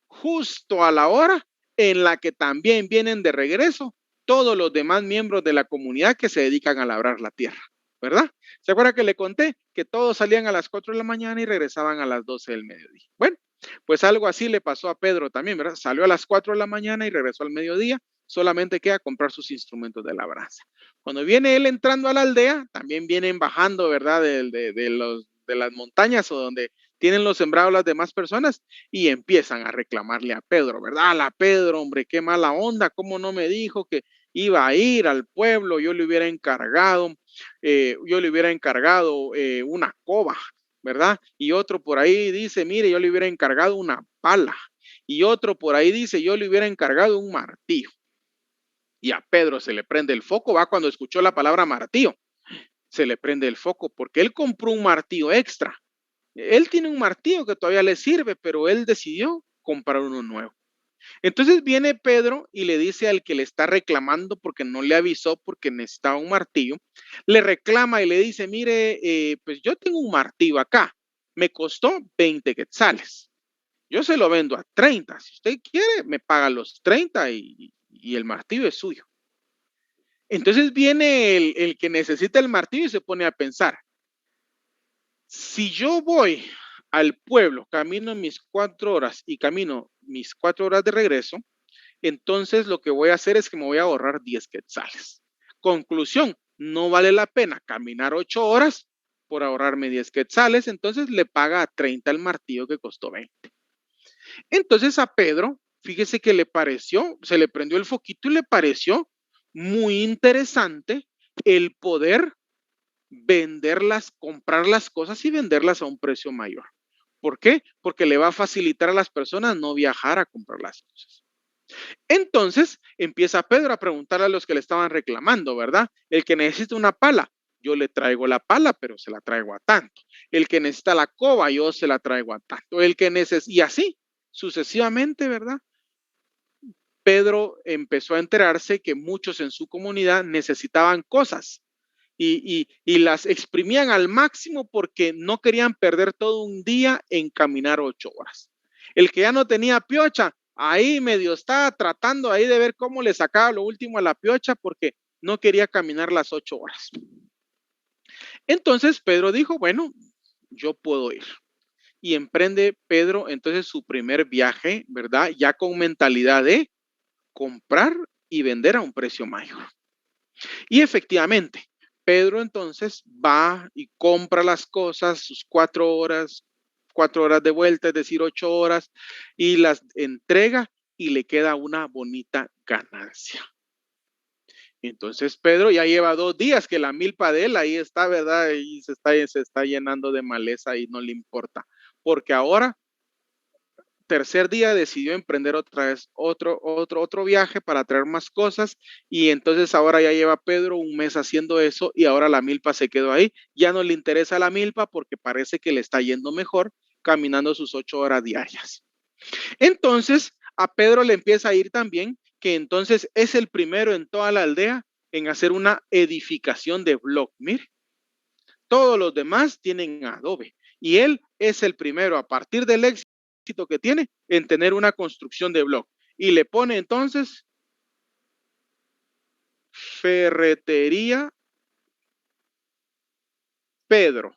justo a la hora en la que también vienen de regreso todos los demás miembros de la comunidad que se dedican a labrar la tierra, ¿verdad? ¿Se acuerda que le conté que todos salían a las 4 de la mañana y regresaban a las 12 del mediodía? Bueno, Pues algo así le pasó a Pedro también, ¿verdad? Salió a las 4 de la mañana y regresó al mediodía, solamente queda comprar sus instrumentos de labranza. Cuando viene él entrando a la aldea, también vienen bajando, ¿verdad? De las montañas o donde tienen los sembrados las demás personas y empiezan a reclamarle a Pedro, ¿verdad? A Pedro, hombre, qué mala onda, ¿cómo no me dijo que iba a ir al pueblo? Yo le hubiera encargado una coba, ¿verdad? Y otro por ahí dice, mire, yo le hubiera encargado una pala. Y otro por ahí dice, yo le hubiera encargado un martillo. Y a Pedro se le prende el foco, va cuando escuchó la palabra martillo. Se le prende el foco porque él compró un martillo extra. Él tiene un martillo que todavía le sirve, pero él decidió comprar uno nuevo. Entonces viene Pedro y le dice al que le está reclamando porque no le avisó porque necesitaba un martillo, le reclama y le dice, mire, pues yo tengo un martillo acá, me costó 20 quetzales, yo se lo vendo a 30, si usted quiere me paga los 30 y el martillo es suyo. Entonces viene el que necesita el martillo y se pone a pensar, si yo voy al pueblo, camino mis 4 horas y camino mis 4 horas de regreso, entonces lo que voy a hacer es que me voy a ahorrar 10 quetzales. Conclusión, no vale la pena caminar 8 horas por ahorrarme 10 quetzales, entonces le paga a 30 el martillo que costó 20. Entonces a Pedro, fíjese que le pareció, se le prendió el foquito y le pareció muy interesante el poder venderlas, comprar las cosas y venderlas a un precio mayor. ¿Por qué? Porque le va a facilitar a las personas no viajar a comprar las cosas. Entonces empieza Pedro a preguntar a los que le estaban reclamando, ¿verdad? El que necesita una pala, yo le traigo la pala, pero se la traigo a tanto. El que necesita la coba, yo se la traigo a tanto. El que necesita, y así sucesivamente, ¿verdad? Pedro empezó a enterarse que muchos en su comunidad necesitaban cosas y las exprimían al máximo porque no querían perder todo un día en caminar 8 horas. El que ya no tenía piocha, ahí medio estaba tratando ahí de ver cómo le sacaba lo último a la piocha porque no quería caminar las 8 horas. Entonces Pedro dijo, bueno, yo puedo ir. Y emprende Pedro entonces su primer viaje, ¿verdad? Ya con mentalidad de comprar y vender a un precio mayor. Y efectivamente, Pedro entonces va y compra las cosas, sus 4 horas de vuelta, es decir, 8 horas, y las entrega y le queda una bonita ganancia. Entonces Pedro ya lleva 2 días que la milpa de él ahí está, ¿verdad? Y se está llenando de maleza y no le importa, porque ahora tercer día decidió emprender otra vez otro viaje para traer más cosas y entonces ahora ya lleva Pedro un mes haciendo eso y ahora la milpa se quedó ahí. Ya no le interesa la milpa porque parece que le está yendo mejor caminando sus 8 horas diarias. Entonces a Pedro le empieza a ir también que entonces es el primero en toda la aldea en hacer una edificación de block. Mire, todos los demás tienen adobe y él es el primero a partir del éxito que tiene en tener una construcción de bloque. Y le pone entonces Ferretería Pedro.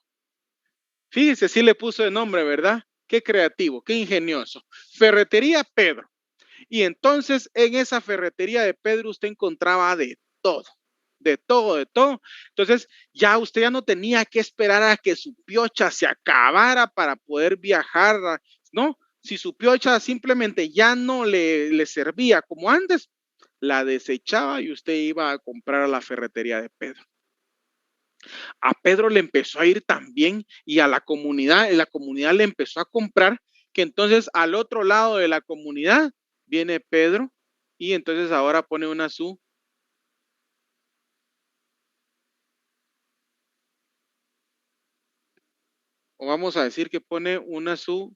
Fíjese, sí le puso el nombre, ¿verdad? Qué creativo, qué ingenioso. Ferretería Pedro. Y entonces en esa ferretería de Pedro usted encontraba de todo, de todo, de todo. Entonces ya usted ya no tenía que esperar a que su piocha se acabara para poder viajar, ¿no? Si su piocha simplemente ya no le servía como antes, la desechaba y usted iba a comprar a la ferretería de Pedro. A Pedro le empezó a ir tan bien y a la comunidad le empezó a comprar, que entonces al otro lado de la comunidad viene Pedro y entonces ahora pone una su o vamos a decir que pone una su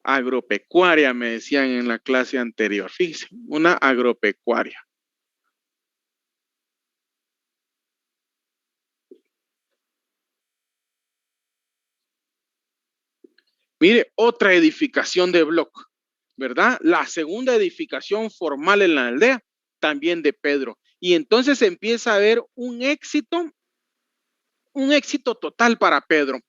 agropecuaria, me decían en la clase anterior. Fíjense, una agropecuaria. Mire, otra edificación de bloc, ¿verdad? La segunda edificación formal en la aldea, también de Pedro. Y entonces empieza a haber un éxito total para Pedro.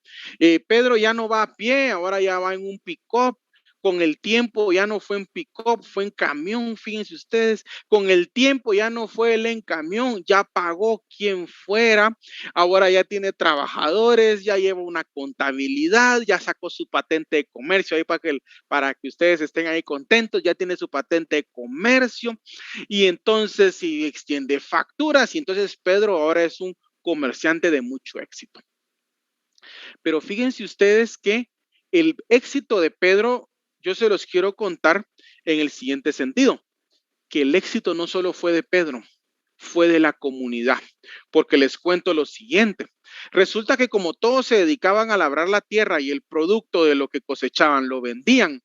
Pedro ya no va a pie, ahora ya va en un pick-up con el tiempo ya no fue en pick-up, fue en camión, fíjense ustedes, con el tiempo ya no fue él en camión, ya pagó quien fuera, ahora ya tiene trabajadores, ya lleva una contabilidad, ya sacó su patente de comercio ahí para que ustedes estén ahí contentos, ya tiene su patente de comercio y entonces si extiende facturas y entonces Pedro ahora es un comerciante de mucho éxito. Pero fíjense ustedes que el éxito de Pedro, yo se los quiero contar en el siguiente sentido, que el éxito no solo fue de Pedro, fue de la comunidad, porque les cuento lo siguiente. Resulta que como todos se dedicaban a labrar la tierra y el producto de lo que cosechaban lo vendían,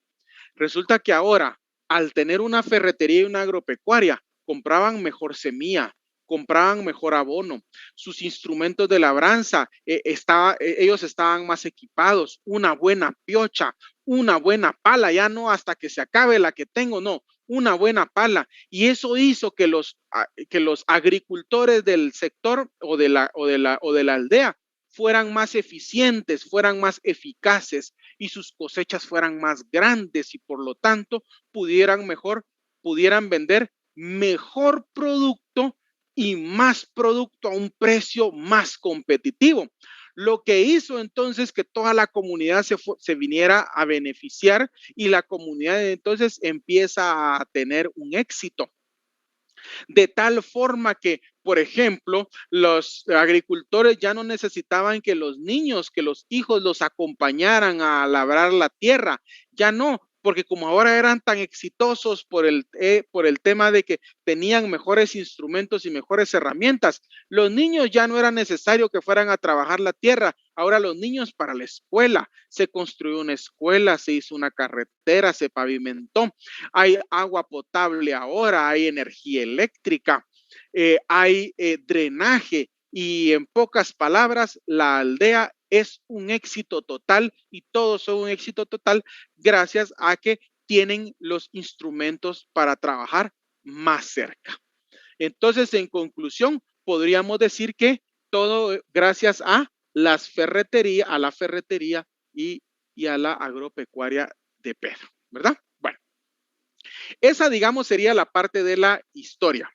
resulta que ahora, al tener una ferretería y una agropecuaria, compraban mejor semilla, compraban mejor abono, sus instrumentos de labranza, ellos estaban más equipados, una buena piocha, una buena pala, ya no hasta que se acabe la que tengo, no, una buena pala. Y eso hizo que los agricultores del sector o de la aldea fueran más eficientes, fueran más eficaces y sus cosechas fueran más grandes y por lo tanto pudieran vender mejor producto y más producto a un precio más competitivo. Lo que hizo entonces que toda la comunidad se viniera a beneficiar y la comunidad entonces empieza a tener un éxito. De tal forma que, por ejemplo, los agricultores ya no necesitaban que los niños, que los hijos los acompañaran a labrar la tierra, ya no, porque como ahora eran tan exitosos por el tema de que tenían mejores instrumentos y mejores herramientas, los niños ya no era necesario que fueran a trabajar la tierra, ahora los niños para la escuela, se construyó una escuela, se hizo una carretera, se pavimentó, hay agua potable ahora, hay energía eléctrica, hay drenaje y en pocas palabras, la aldea es un éxito total y todos son un éxito total gracias a que tienen los instrumentos para trabajar más cerca. Entonces, en conclusión, podríamos decir que todo gracias a la ferretería y a la agropecuaria de Pedro, ¿verdad? Bueno, esa, digamos, sería la parte de la historia.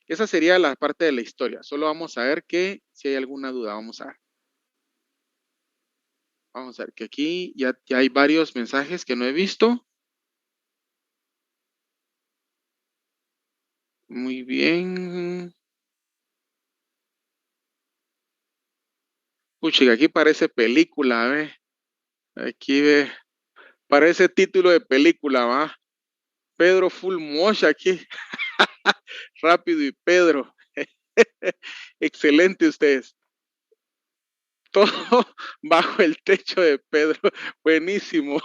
Esa sería la parte de la historia. Solo vamos a ver que si hay alguna duda, vamos a ver. Vamos a ver que aquí ya hay varios mensajes que no he visto. Muy bien. Pucha, aquí parece película, ¿ve? Aquí ve. Parece título de película, ¿va? Pedro Full Motion aquí. Rápido y Pedro. Excelente ustedes. Todo bajo el techo de Pedro. Buenísimo.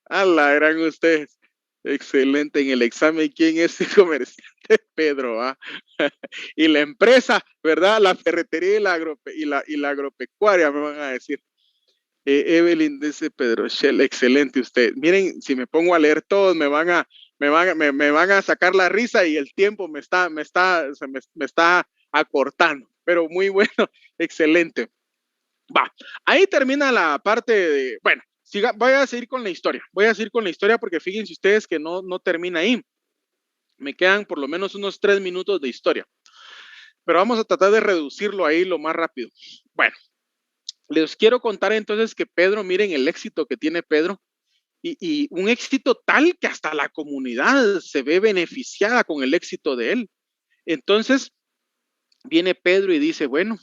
A la gran ustedes. Excelente. En el examen, ¿quién es el comerciante? Pedro, ¿ah? Y la empresa, ¿verdad? La ferretería y la agropecuaria, me van a decir. Evelyn dice Pedro Shell, excelente usted. Miren, si me pongo a leer todos, me van a sacar la risa y el tiempo me está acortando. Pero muy bueno, excelente. Va, ahí termina la parte de, bueno, voy a seguir con la historia. Voy a seguir con la historia porque fíjense ustedes que no termina ahí. Me quedan por lo menos unos 3 minutos de historia. Pero vamos a tratar de reducirlo ahí lo más rápido. Bueno, les quiero contar entonces que Pedro, miren el éxito que tiene Pedro y un éxito tal que hasta la comunidad se ve beneficiada con el éxito de él. Entonces, viene Pedro y dice, bueno,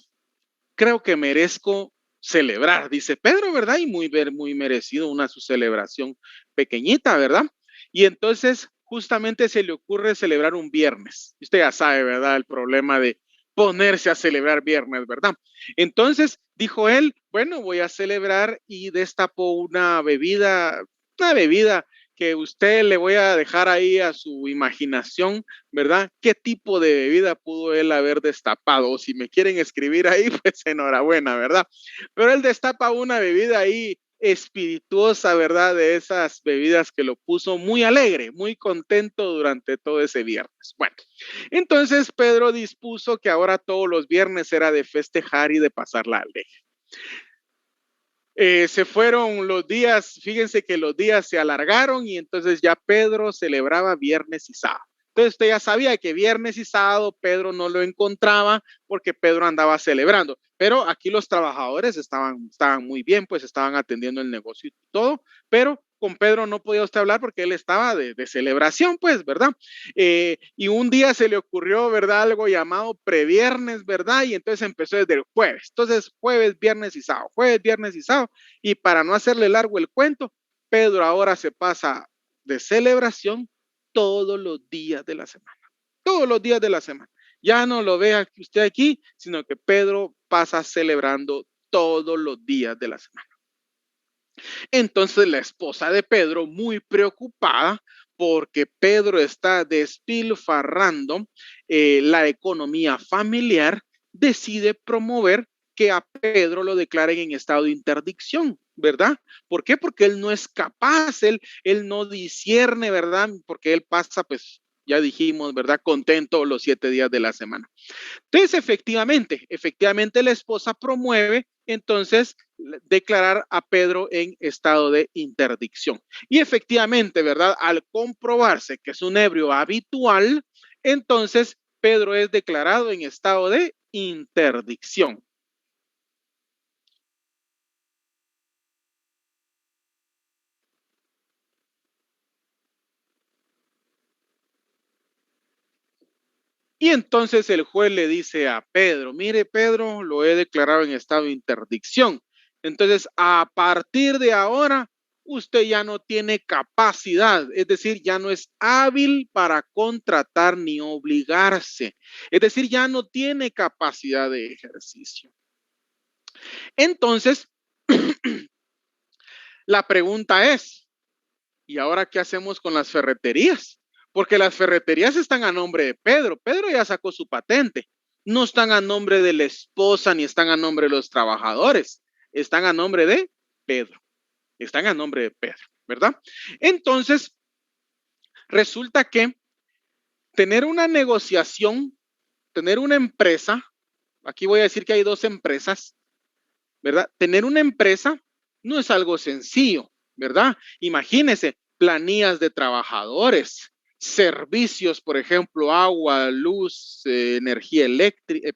creo que merezco celebrar, dice Pedro, ¿verdad? Y muy merecido su celebración pequeñita, ¿verdad? Y entonces justamente se le ocurre celebrar un viernes. Usted ya sabe, ¿verdad? El problema de ponerse a celebrar viernes, ¿verdad? Entonces dijo él, bueno, voy a celebrar y destapó una bebida que usted le voy a dejar ahí a su imaginación, ¿verdad? ¿Qué tipo de bebida pudo él haber destapado? O si me quieren escribir ahí, pues enhorabuena, ¿verdad? Pero él destapa una bebida ahí espirituosa, ¿verdad? De esas bebidas que lo puso muy alegre, muy contento durante todo ese viernes. Bueno, entonces Pedro dispuso que ahora todos los viernes era de festejar y de pasarla alegre. Se fueron los días, fíjense que los días se alargaron y entonces ya Pedro celebraba viernes y sábado. Entonces usted ya sabía que viernes y sábado Pedro no lo encontraba porque Pedro andaba celebrando. Pero aquí los trabajadores estaban muy bien, pues estaban atendiendo el negocio y todo, pero con Pedro no podía usted hablar porque él estaba de celebración, pues, ¿verdad? Y un día se le ocurrió, ¿verdad? Algo llamado previernes, ¿verdad? Y entonces empezó desde el jueves. Entonces, jueves, viernes y sábado, jueves, viernes y sábado. Y para no hacerle largo el cuento, Pedro ahora se pasa de celebración todos los días de la semana. Todos los días de la semana. Ya no lo vea usted aquí, sino que Pedro pasa celebrando todos los días de la semana. Entonces la esposa de Pedro, muy preocupada porque Pedro está despilfarrando la economía familiar, decide promover que a Pedro lo declaren en estado de interdicción, ¿verdad? ¿Por qué? Porque él no es capaz, él no discierne, ¿verdad? Porque él pasa, pues, ya dijimos, ¿verdad? Contento los 7 días de la semana. Entonces, efectivamente la esposa promueve entonces declarar a Pedro en estado de interdicción. Y efectivamente, ¿verdad? Al comprobarse que es un ebrio habitual, entonces Pedro es declarado en estado de interdicción. Y entonces el juez le dice a Pedro, mire Pedro, lo he declarado en estado de interdicción. Entonces, a partir de ahora, usted ya no tiene capacidad, es decir, ya no es hábil para contratar ni obligarse. Es decir, ya no tiene capacidad de ejercicio. Entonces, la pregunta es, ¿y ahora qué hacemos con las ferreterías? Porque las ferreterías están a nombre de Pedro. Pedro ya sacó su patente. No están a nombre de la esposa ni están a nombre de los trabajadores. Están a nombre de Pedro. Están a nombre de Pedro, ¿verdad? Entonces, resulta que tener una negociación, tener una empresa, aquí voy a decir que hay dos empresas, ¿verdad? Tener una empresa no es algo sencillo, ¿verdad? Imagínese, planillas de trabajadores, servicios, por ejemplo, agua, luz, energía eléctrica,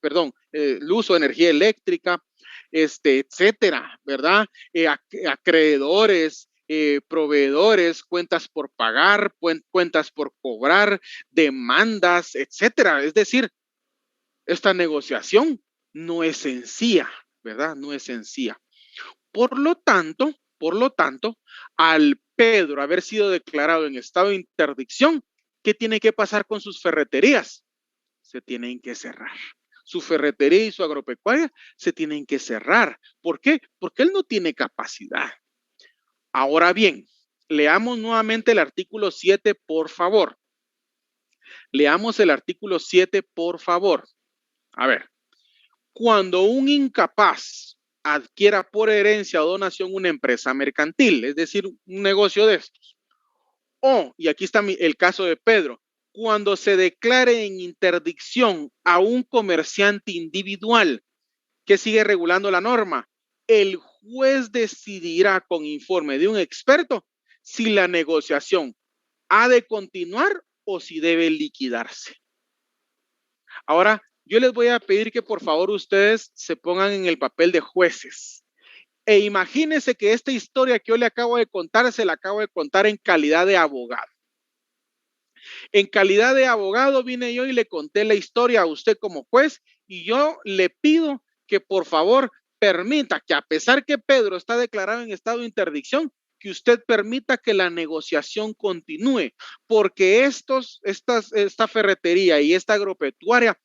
luz o energía eléctrica, etcétera, ¿verdad? Acreedores, proveedores, cuentas por pagar, cuentas por cobrar, demandas, etcétera. Es decir, esta negociación no es sencilla, ¿verdad? No es sencilla. Por lo tanto, al Pedro haber sido declarado en estado de interdicción, ¿qué tiene que pasar con sus ferreterías? Se tienen que cerrar. Su ferretería y su agropecuaria se tienen que cerrar. ¿Por qué? Porque él no tiene capacidad. Ahora bien, leamos nuevamente el artículo 7, por favor. Leamos el artículo 7, por favor. A ver, cuando un incapaz adquiera por herencia o donación una empresa mercantil, es decir, un negocio de estos. O, y aquí está el caso de Pedro, cuando se declare en interdicción a un comerciante individual que sigue regulando la norma, el juez decidirá con informe de un experto si la negociación ha de continuar o si debe liquidarse. Ahora, yo les voy a pedir que por favor ustedes se pongan en el papel de jueces. E imagínense que esta historia que yo le acabo de contar, se la acabo de contar en calidad de abogado. En calidad de abogado vine yo y le conté la historia a usted como juez y yo le pido que por favor permita que a pesar que Pedro está declarado en estado de interdicción, que usted permita que la negociación continúe, porque esta ferretería y esta agropecuaria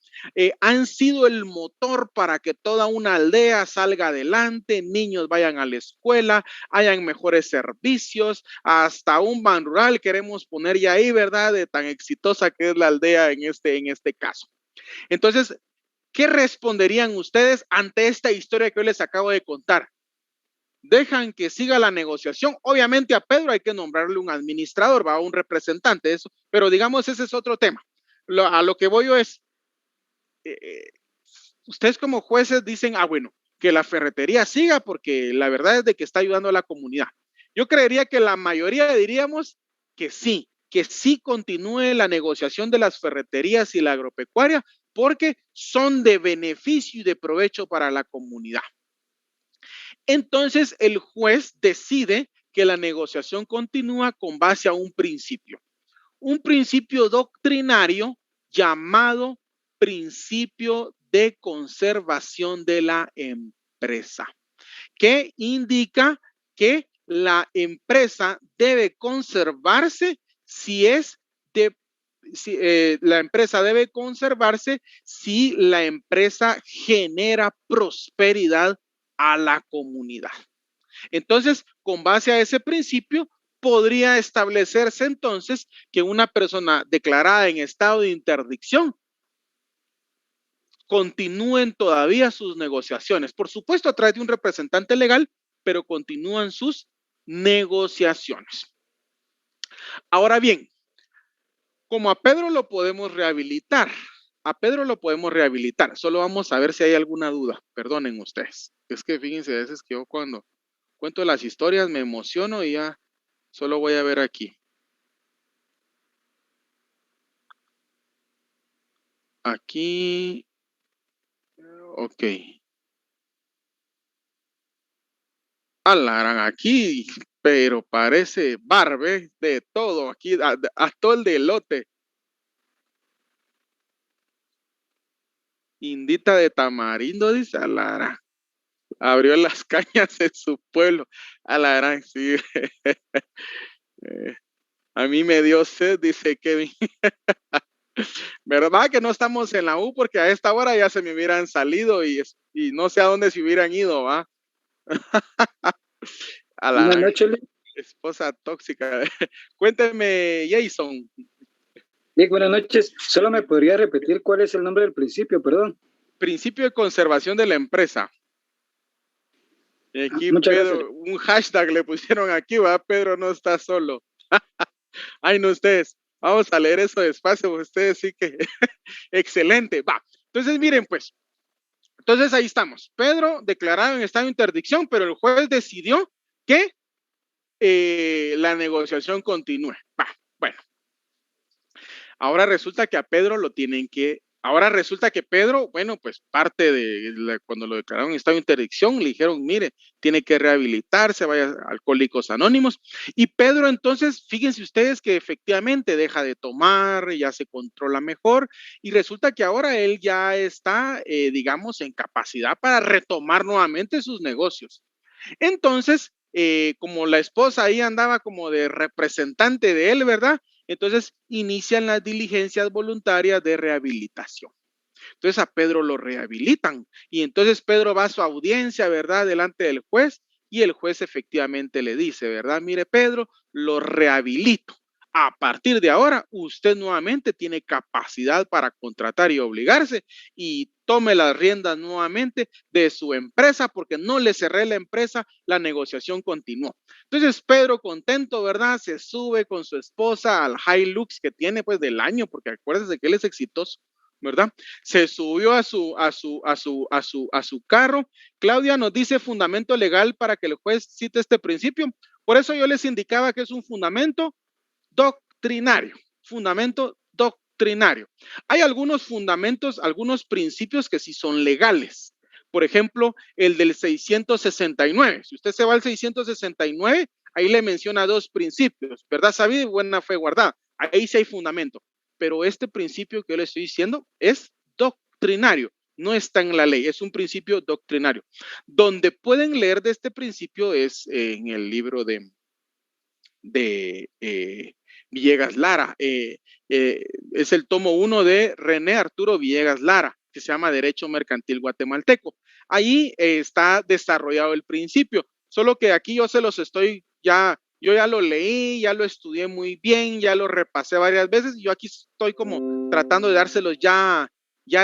han sido el motor para que toda una aldea salga adelante, niños vayan a la escuela, hayan mejores servicios, hasta un ban rural queremos poner ya ahí, ¿verdad? De tan exitosa que es la aldea en este caso. Entonces, ¿qué responderían ustedes ante esta historia que yo les acabo de contar? Dejan que siga la negociación. Obviamente a Pedro hay que nombrarle un administrador, va, un representante de eso, pero digamos ese es otro tema. A lo que voy yo es, ustedes como jueces dicen, bueno, que la ferretería siga porque la verdad es de que está ayudando a la comunidad. Yo creería que la mayoría diríamos que sí continúe la negociación de las ferreterías y la agropecuaria porque son de beneficio y de provecho para la comunidad. Entonces el juez decide que la negociación continúa con base a un principio doctrinario llamado principio de conservación de la empresa, que indica que la empresa debe conservarse la empresa debe conservarse si la empresa genera prosperidad a la comunidad. Entonces, con base a ese principio, podría establecerse entonces que una persona declarada en estado de interdicción continúen todavía sus negociaciones. Por supuesto, a través de un representante legal, pero continúan sus negociaciones. Ahora bien, como a Pedro lo podemos rehabilitar, solo vamos a ver si hay alguna duda. Perdonen ustedes. Es que fíjense, a veces que yo cuando cuento las historias me emociono y ya solo voy a ver aquí. Aquí. Ok. Alarán aquí, pero parece barbe de todo aquí, a todo el delote. Indita de tamarindo, dice Alara. Abrió las cañas en su pueblo. Alarán, sí. A mí me dio sed, dice Kevin. ¿Verdad que no estamos en la U? Porque a esta hora ya se me hubieran salido y no sé a dónde se hubieran ido, ¿va? Buenas noches, esposa tóxica. Cuénteme, Jason. Bien, buenas noches. Solo me podría repetir cuál es el nombre del principio, perdón. Principio de conservación de la empresa. Aquí Muchas Pedro, gracias. un hashtag le pusieron aquí, va, Pedro no está solo. Ay, no, ustedes, vamos a leer eso despacio, ustedes sí que, excelente, va. Entonces, miren, pues, entonces ahí estamos. Pedro declarado en estado de interdicción, pero el juez decidió que la negociación continúe. Va, bueno. Ahora resulta que a Pedro bueno, pues parte de cuando lo declararon en estado de interdicción, le dijeron, mire, tiene que rehabilitarse, vaya a Alcohólicos Anónimos. Y Pedro entonces, fíjense ustedes que efectivamente deja de tomar, ya se controla mejor y resulta que ahora él ya está, digamos, en capacidad para retomar nuevamente sus negocios. Entonces, como la esposa ahí andaba como de representante de él, ¿verdad? Entonces inician las diligencias voluntarias de rehabilitación. Entonces a Pedro lo rehabilitan y entonces Pedro va a su audiencia, ¿verdad? Delante del juez y el juez efectivamente le dice, ¿verdad? Mire, Pedro, lo rehabilito. A partir de ahora, usted nuevamente tiene capacidad para contratar y obligarse y tome las riendas nuevamente de su empresa porque no le cerré la empresa, la negociación continuó. Entonces Pedro contento, ¿verdad? Se sube con su esposa al Hilux que tiene pues del año, porque acuérdense que él es exitoso, ¿verdad? Se subió a su carro. Claudia nos dice fundamento legal para que el juez cite este principio. Por eso yo les indicaba que es un fundamento doctrinario, fundamento doctrinario. Hay algunos fundamentos, algunos principios que sí son legales. Por ejemplo, el del 669. Si usted se va al 669, ahí le menciona dos principios, verdad sabida y buena fe guardada. Ahí sí hay fundamento. Pero este principio que yo le estoy diciendo es doctrinario, no está en la ley, es un principio doctrinario. Donde pueden leer de este principio es en el libro de Villegas Lara. Es el tomo 1 de René Arturo Villegas Lara, que se llama Derecho Mercantil Guatemalteco. Ahí está desarrollado el principio, solo que aquí yo se los estoy yo ya lo leí, ya lo estudié muy bien, ya lo repasé varias veces, yo aquí estoy como tratando de dárselos ya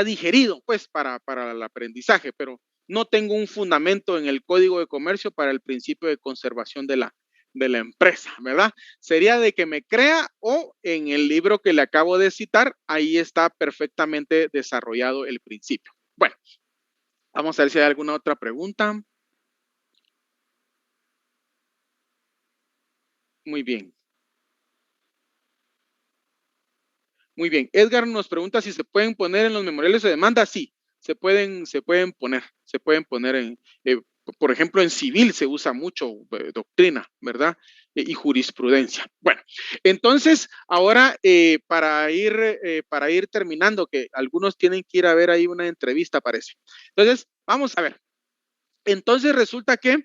digerido, pues, para el aprendizaje, pero no tengo un fundamento en el Código de Comercio para el principio de conservación de la empresa, ¿verdad? Sería de que me crea o en el libro que le acabo de citar, ahí está perfectamente desarrollado el principio. Bueno, Vamos a ver si hay alguna otra pregunta. Muy bien. Muy bien. Edgar nos pregunta si se pueden poner en los memoriales de demanda. Sí, se pueden poner por ejemplo, en civil se usa mucho doctrina, ¿verdad? Y jurisprudencia. Bueno, entonces, ahora para ir terminando, que algunos tienen que ir a ver ahí una entrevista, parece. Entonces, vamos a ver. Entonces, resulta que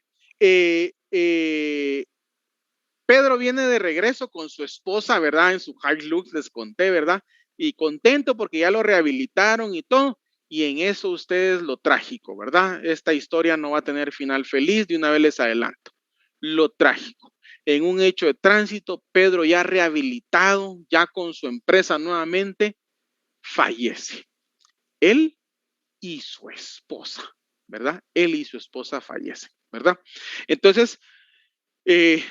Pedro viene de regreso con su esposa, ¿verdad? En su Hilux, les conté, ¿verdad? Y contento porque ya lo rehabilitaron y todo. Y en eso ustedes lo trágico, ¿verdad? Esta historia no va a tener final feliz, de una vez les adelanto. Lo trágico. En un hecho de tránsito, Pedro ya rehabilitado, ya con su empresa nuevamente, fallece. Él y su esposa, ¿verdad? Él y su esposa fallecen, ¿verdad? Entonces,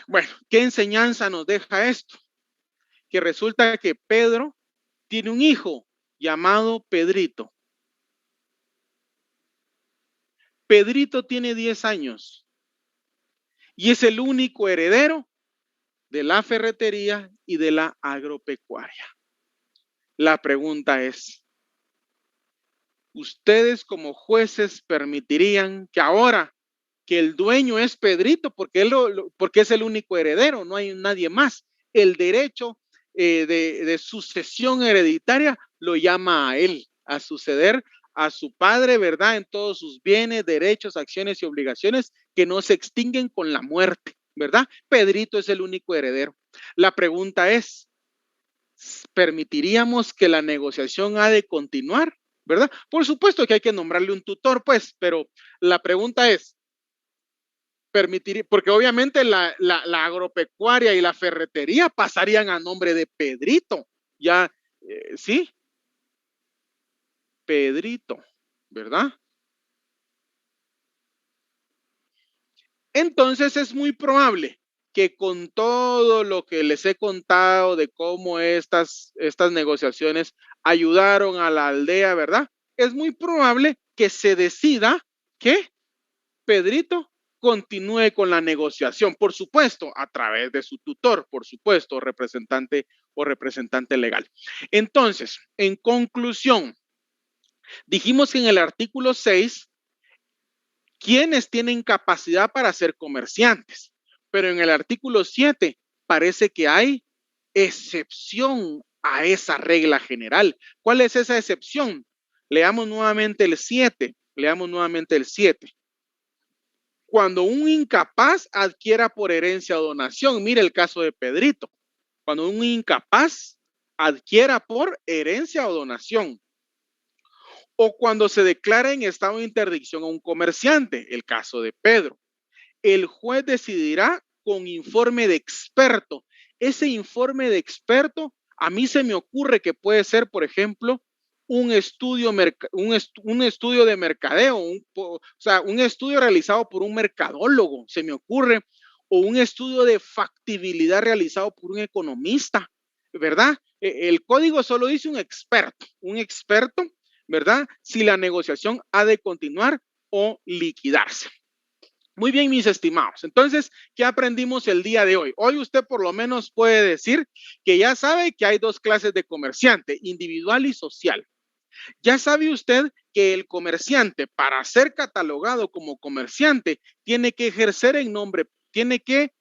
bueno, ¿qué enseñanza nos deja esto? Que resulta que Pedro tiene un hijo llamado Pedrito. Pedrito tiene 10 años y es el único heredero de la ferretería y de la agropecuaria. La pregunta es, ¿ustedes como jueces permitirían que ahora que el dueño es Pedrito, porque porque es el único heredero, no hay nadie más, el derecho de sucesión hereditaria lo llama a él, a suceder a su padre, ¿verdad? En todos sus bienes, derechos, acciones y obligaciones que no se extinguen con la muerte, ¿verdad? Pedrito es el único heredero. La pregunta es, ¿permitiríamos que la negociación ha de continuar? ¿Verdad? Por supuesto que hay que nombrarle un tutor, pues, pero la pregunta es, permitir, porque obviamente la agropecuaria y la ferretería pasarían a nombre de Pedrito, ya, sí, Pedrito, ¿verdad? Entonces es muy probable que con todo lo que les he contado de cómo estas negociaciones ayudaron a la aldea, ¿verdad? Es muy probable que se decida que Pedrito continúe con la negociación, por supuesto, a través de su tutor, por supuesto, representante o representante legal. Entonces, en conclusión, dijimos que en el artículo 6, ¿quiénes tienen capacidad para ser comerciantes? Pero en el artículo 7 parece que hay excepción a esa regla general. ¿Cuál es esa excepción? Leamos nuevamente el 7. Leamos nuevamente el 7. Cuando un incapaz adquiera por herencia o donación, mire el caso de Pedrito, cuando un incapaz adquiera por herencia o donación, o cuando se declara en estado de interdicción a un comerciante, el caso de Pedro, el juez decidirá con informe de experto. Ese informe de experto, a mí se me ocurre que puede ser, por ejemplo, un estudio de mercadeo, o sea, un estudio realizado por un mercadólogo, se me ocurre, o un estudio de factibilidad realizado por un economista, ¿verdad? El código solo dice un experto, ¿verdad? Si la negociación ha de continuar o liquidarse. Muy bien, mis estimados. Entonces, ¿qué aprendimos el día de hoy? Hoy usted por lo menos puede decir que ya sabe que hay dos clases de comerciante, individual y social. Ya sabe usted que el comerciante, para ser catalogado como comerciante, tiene que ejercer en nombre, tiene que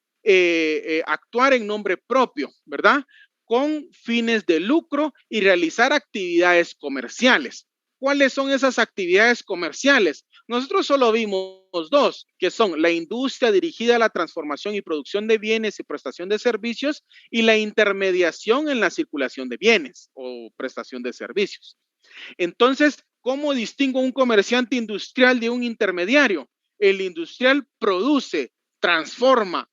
actuar en nombre propio, ¿verdad? Con fines de lucro y realizar actividades comerciales. ¿Cuáles son esas actividades comerciales? Nosotros solo vimos dos, que son la industria dirigida a la transformación y producción de bienes y prestación de servicios y la intermediación en la circulación de bienes o prestación de servicios. Entonces, ¿cómo distingo un comerciante industrial de un intermediario? El industrial produce, transforma,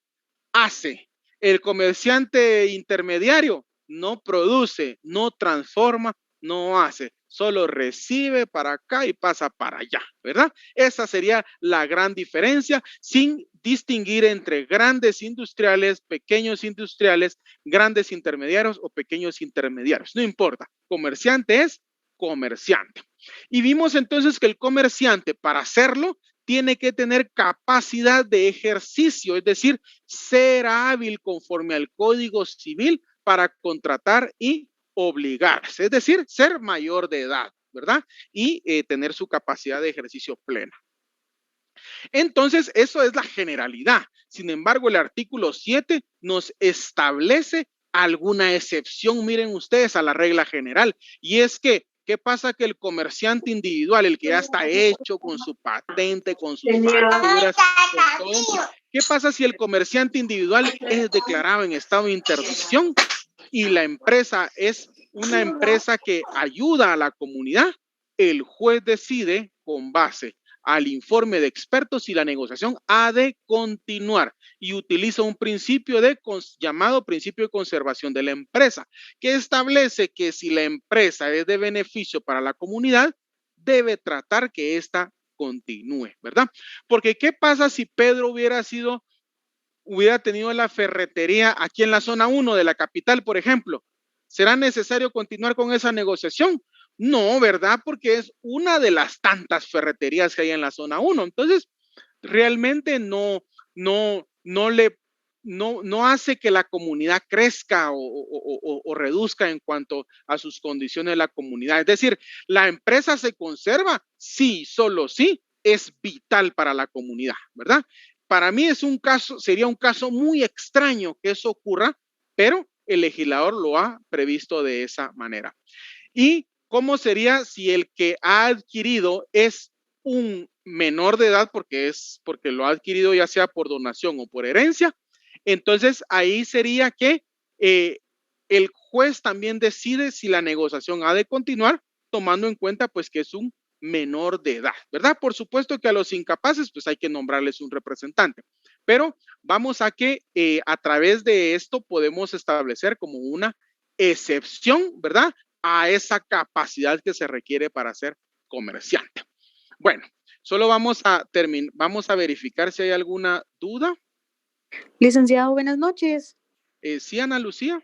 hace. El comerciante intermediario no produce, no transforma, no hace. Solo recibe para acá y pasa para allá, ¿verdad? Esa sería la gran diferencia, sin distinguir entre grandes industriales, pequeños industriales, grandes intermediarios o pequeños intermediarios. No importa, comerciante es comerciante. Y vimos entonces que el comerciante, para hacerlo, tiene que tener capacidad de ejercicio, es decir, ser hábil conforme al Código Civil para contratar y obligarse, es decir, ser mayor de edad, ¿verdad? Y tener su capacidad de ejercicio plena. Entonces, eso es la generalidad. Sin embargo, el artículo 7 nos establece alguna excepción, miren ustedes, a la regla general. Y es que, ¿qué pasa? Que el comerciante individual, el que ya está hecho con su patente, con sus facturas, con todo, ¿qué pasa si el comerciante individual es declarado en estado de interdicción y la empresa es una empresa que ayuda a la comunidad? El juez decide con base al informe de expertos si la negociación ha de continuar y utiliza un principio llamado principio de conservación de la empresa, que establece que si la empresa es de beneficio para la comunidad, debe tratar que ésta continúe, ¿verdad? Porque ¿qué pasa si Pedro hubiera tenido la ferretería aquí en la zona 1 de la capital, por ejemplo? ¿Será necesario continuar con esa negociación? No, ¿verdad? Porque es una de las tantas ferreterías que hay en la zona 1. Entonces, realmente no hace que la comunidad crezca o reduzca en cuanto a sus condiciones de la comunidad. Es decir, la empresa se conserva, sí, solo sí, es vital para la comunidad, ¿verdad? Para mí sería un caso muy extraño que eso ocurra, pero el legislador lo ha previsto de esa manera. ¿Y cómo sería si el que ha adquirido es un menor de edad porque lo ha adquirido ya sea por donación o por herencia? Entonces ahí sería que el juez también decide si la negociación ha de continuar, tomando en cuenta pues que es un menor de edad, ¿verdad? Por supuesto que a los incapaces pues hay que nombrarles un representante, pero vamos a que a través de esto podemos establecer como una excepción, ¿verdad? A esa capacidad que se requiere para ser comerciante. Bueno, solo vamos a verificar si hay alguna duda. Licenciado, buenas noches. Sí, Ana Lucía.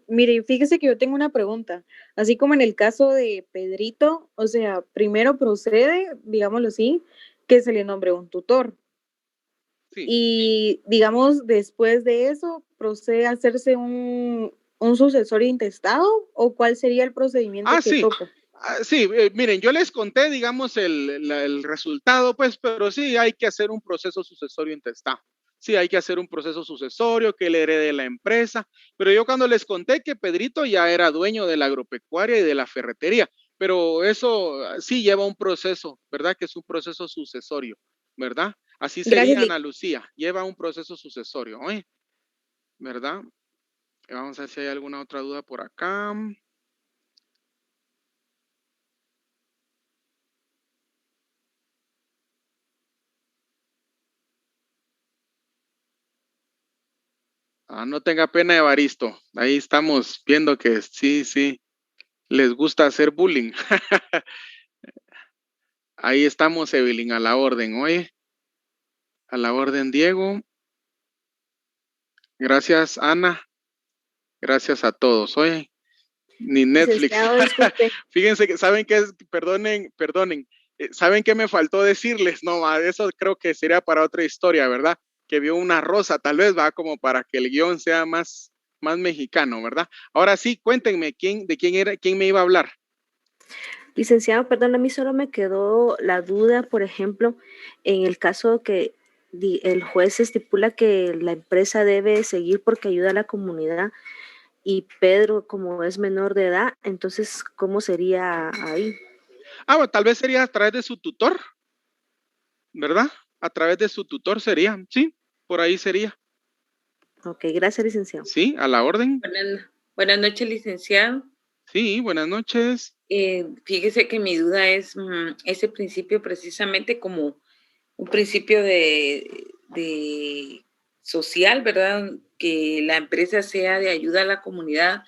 Mire, fíjese que yo tengo una pregunta. Así como en el caso de Pedrito, o sea, primero procede, digámoslo así, que se le nombre un tutor. Sí. Y, digamos, después de eso, procede a hacerse un sucesorio intestado, ¿o cuál sería el procedimiento que Sí. toca? Sí, miren, yo les conté, digamos, el resultado, pues, pero sí hay que hacer un proceso sucesorio intestado. Sí, hay que hacer un proceso sucesorio que le herede la empresa. Pero yo cuando les conté que Pedrito ya era dueño de la agropecuaria y de la ferretería, pero eso sí lleva un proceso, ¿verdad? Que es un proceso sucesorio, ¿verdad? Así sería, Gracias. Ana Lucía, lleva un proceso sucesorio, ¿oye? ¿Verdad? Vamos a ver si hay alguna otra duda por acá. No tenga pena, Evaristo. Ahí estamos viendo que sí, les gusta hacer bullying. Ahí estamos, Evelyn, a la orden, oye. A la orden, Diego. Gracias, Ana. Gracias a todos, oye. Ni Netflix. Licenciado, disculpe. Fíjense que, ¿saben qué? Perdonen. ¿Saben qué me faltó decirles? No, eso creo que sería para otra historia, ¿verdad? Que vio una rosa, tal vez, va como para que el guión sea más mexicano, ¿verdad? Ahora sí, cuéntenme, quién me iba a hablar? Licenciado, perdón, a mí solo me quedó la duda, por ejemplo, en el caso que el juez estipula que la empresa debe seguir porque ayuda a la comunidad y Pedro, como es menor de edad, entonces, ¿cómo sería ahí? Bueno, tal vez sería a través de su tutor, ¿verdad? A través de su tutor sería, sí, por ahí sería. Ok, gracias, licenciado. Sí, a la orden. Buenas noches, licenciado. Sí, buenas noches. Fíjese que mi duda es ese principio precisamente como un principio de social, ¿verdad? Que la empresa sea de ayuda a la comunidad.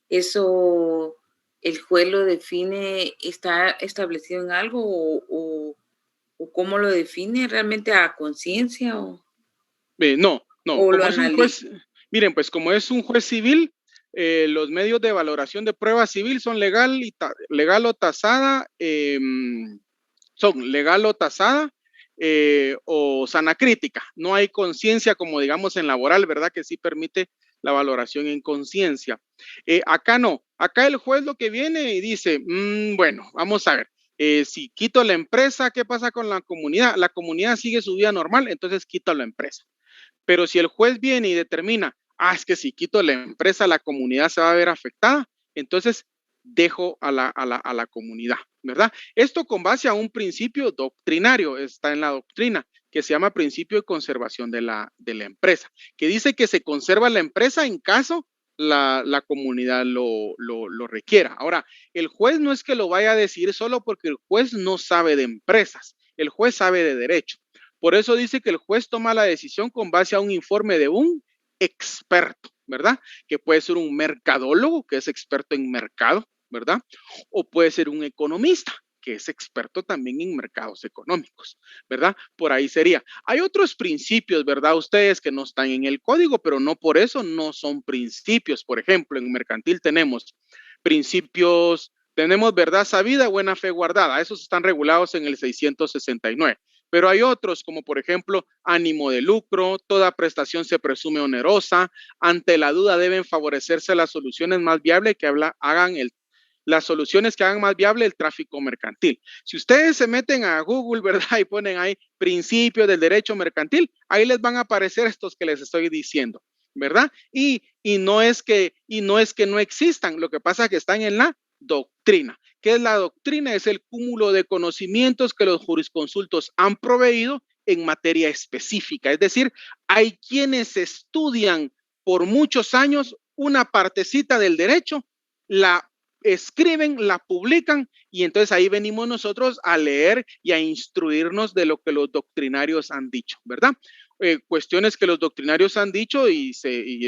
Eso el juez lo define, ¿está establecido en algo o cómo lo define realmente a conciencia No, o lo como es un analiza? juez, miren, pues como es un juez civil, los medios de valoración de prueba civil son legal o tasada, o sana crítica. No hay conciencia como digamos en laboral, ¿verdad? Que sí permite la valoración en conciencia. Acá no, acá el juez lo que viene y dice, bueno, vamos a ver, si quito la empresa, ¿qué pasa con la comunidad? La comunidad sigue su vida normal, entonces quito la empresa. Pero si el juez viene y determina, es que si quito la empresa, la comunidad se va a ver afectada, entonces dejo a la comunidad, ¿verdad? Esto con base a un principio doctrinario, está en la doctrina, que se llama principio de conservación de la empresa, que dice que se conserva la empresa en caso la comunidad lo requiera. Ahora, el juez no es que lo vaya a decir solo porque el juez no sabe de empresas, el juez sabe de derecho. Por eso dice que el juez toma la decisión con base a un informe de un experto, ¿verdad? Que puede ser un mercadólogo, que es experto en mercado, ¿verdad? O puede ser un economista, que es experto también en mercados económicos, ¿verdad? Por ahí sería. Hay otros principios, ¿verdad? Ustedes que no están en el código, pero no por eso no son principios. Por ejemplo, en mercantil tenemos principios, tenemos verdad sabida, buena fe guardada. Esos están regulados en el 669. Pero hay otros, como por ejemplo, ánimo de lucro, toda prestación se presume onerosa, ante la duda deben favorecerse las soluciones más viables que hagan las soluciones que hagan más viable el tráfico mercantil. Si ustedes se meten a Google, ¿verdad? Y ponen ahí principios del derecho mercantil, ahí les van a aparecer estos que les estoy diciendo, ¿verdad? Y no es que no existan, lo que pasa es que están en la doctrina. ¿Qué es la doctrina? Es el cúmulo de conocimientos que los jurisconsultos han proveído en materia específica. Es decir, hay quienes estudian por muchos años una partecita del derecho, la escriben, la publican y entonces ahí venimos nosotros a leer y a instruirnos de lo que los doctrinarios han dicho, ¿verdad? Cuestiones que los doctrinarios han dicho y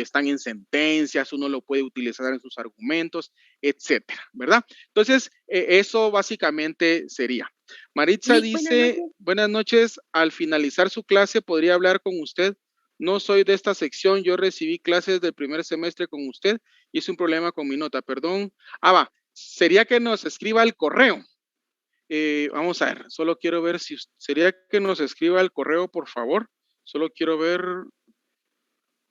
están en sentencias, uno lo puede utilizar en sus argumentos, etcétera, ¿verdad? Entonces, eso básicamente sería. Maritza dice, buenas noches, al finalizar su clase podría hablar con usted. No soy de esta sección, yo recibí clases del primer semestre con usted y es un problema con mi nota, perdón. Va, sería que nos escriba el correo. Vamos a ver, solo quiero ver si sería que nos escriba el correo, por favor. Solo quiero ver,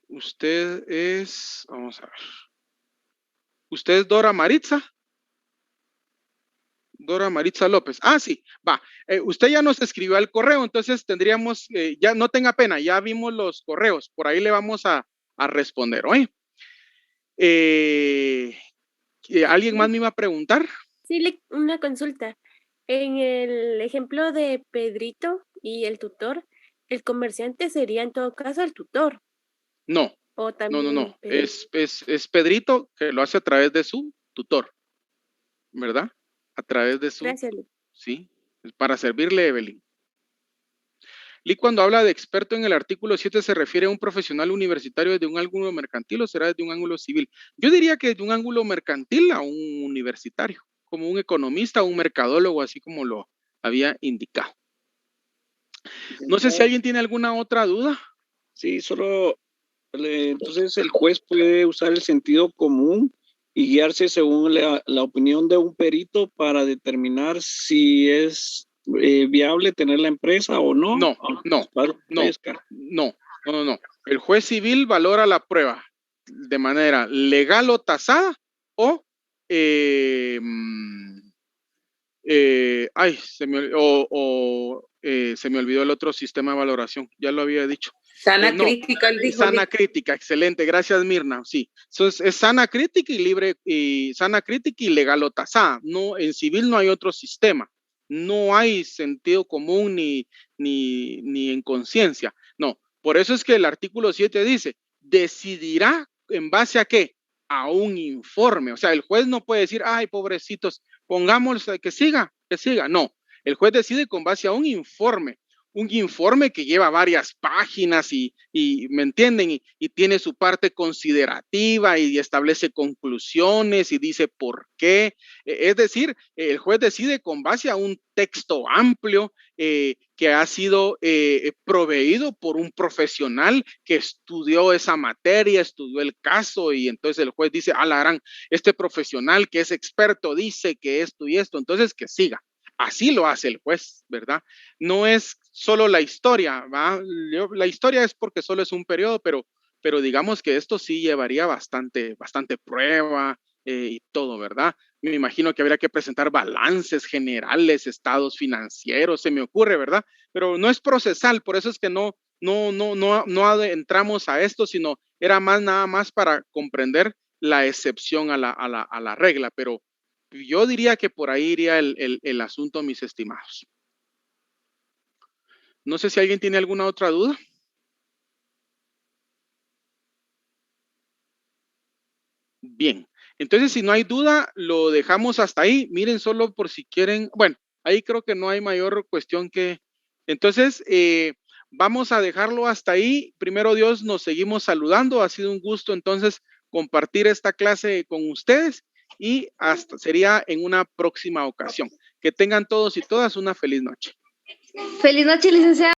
usted es, vamos a ver. ¿Usted es Dora Maritza? Dora Maritza López. Sí, va. Usted ya nos escribió al correo, entonces tendríamos, ya no tenga pena, ya vimos los correos, por ahí le vamos a responder, ¿oye? ¿Alguien más me iba a preguntar? Sí, una consulta. En el ejemplo de Pedrito y el tutor, el comerciante sería en todo caso el tutor. No, o también no. Es Pedrito que lo hace a través de su tutor, ¿verdad? A través de su... Gracias, Lee. Sí, para servirle, Evelyn. Lee, cuando habla de experto en el artículo 7, ¿se refiere a un profesional universitario desde un ángulo mercantil o será desde un ángulo civil? Yo diría que desde un ángulo mercantil a un universitario, como un economista o un mercadólogo, así como lo había indicado. No sé si alguien tiene alguna otra duda. Sí, solo, entonces el juez puede usar el sentido común y guiarse según la opinión de un perito para determinar si es viable tener la empresa o no. No. El juez civil valora la prueba de manera legal o tasada o se me olvidó el otro sistema de valoración, ya lo había dicho. Sana crítica, él dijo. Sana crítica, excelente, gracias Mirna, sí. Entonces es sana crítica y libre, y sana crítica y legal o tasada. No, en civil no hay otro sistema, no hay sentido común ni en conciencia, no. Por eso es que el artículo 7 dice, decidirá en base a qué, a un informe. O sea, el juez no puede decir, ay, pobrecitos, pongamos que siga, no. El juez decide con base a un informe un informe que lleva varias páginas y ¿me entienden? Y tiene su parte considerativa y establece conclusiones y dice por qué. Es decir, el juez decide con base a un texto amplio que ha sido proveído por un profesional que estudió esa materia, estudió el caso y entonces el juez dice, la gran, este profesional que es experto dice que esto y esto, entonces que siga. Así lo hace el juez, ¿verdad? No es solo la historia, ¿va? La historia es porque solo es un periodo, pero digamos que esto sí llevaría bastante prueba y todo, ¿verdad? Me imagino que habría que presentar balances generales, estados financieros, se me ocurre, ¿verdad? Pero no es procesal, por eso es que no entramos a esto, sino era más nada más para comprender la excepción a la regla, pero yo diría que por ahí iría el asunto, mis estimados. No sé si alguien tiene alguna otra duda. Bien, entonces si no hay duda, lo dejamos hasta ahí. Miren, solo por si quieren, bueno, ahí creo que no hay mayor cuestión que... Entonces, vamos a dejarlo hasta ahí. Primero Dios, nos seguimos saludando. Ha sido un gusto entonces compartir esta clase con ustedes y hasta sería en una próxima ocasión. Que tengan todos y todas una feliz noche. Feliz noche, licenciado.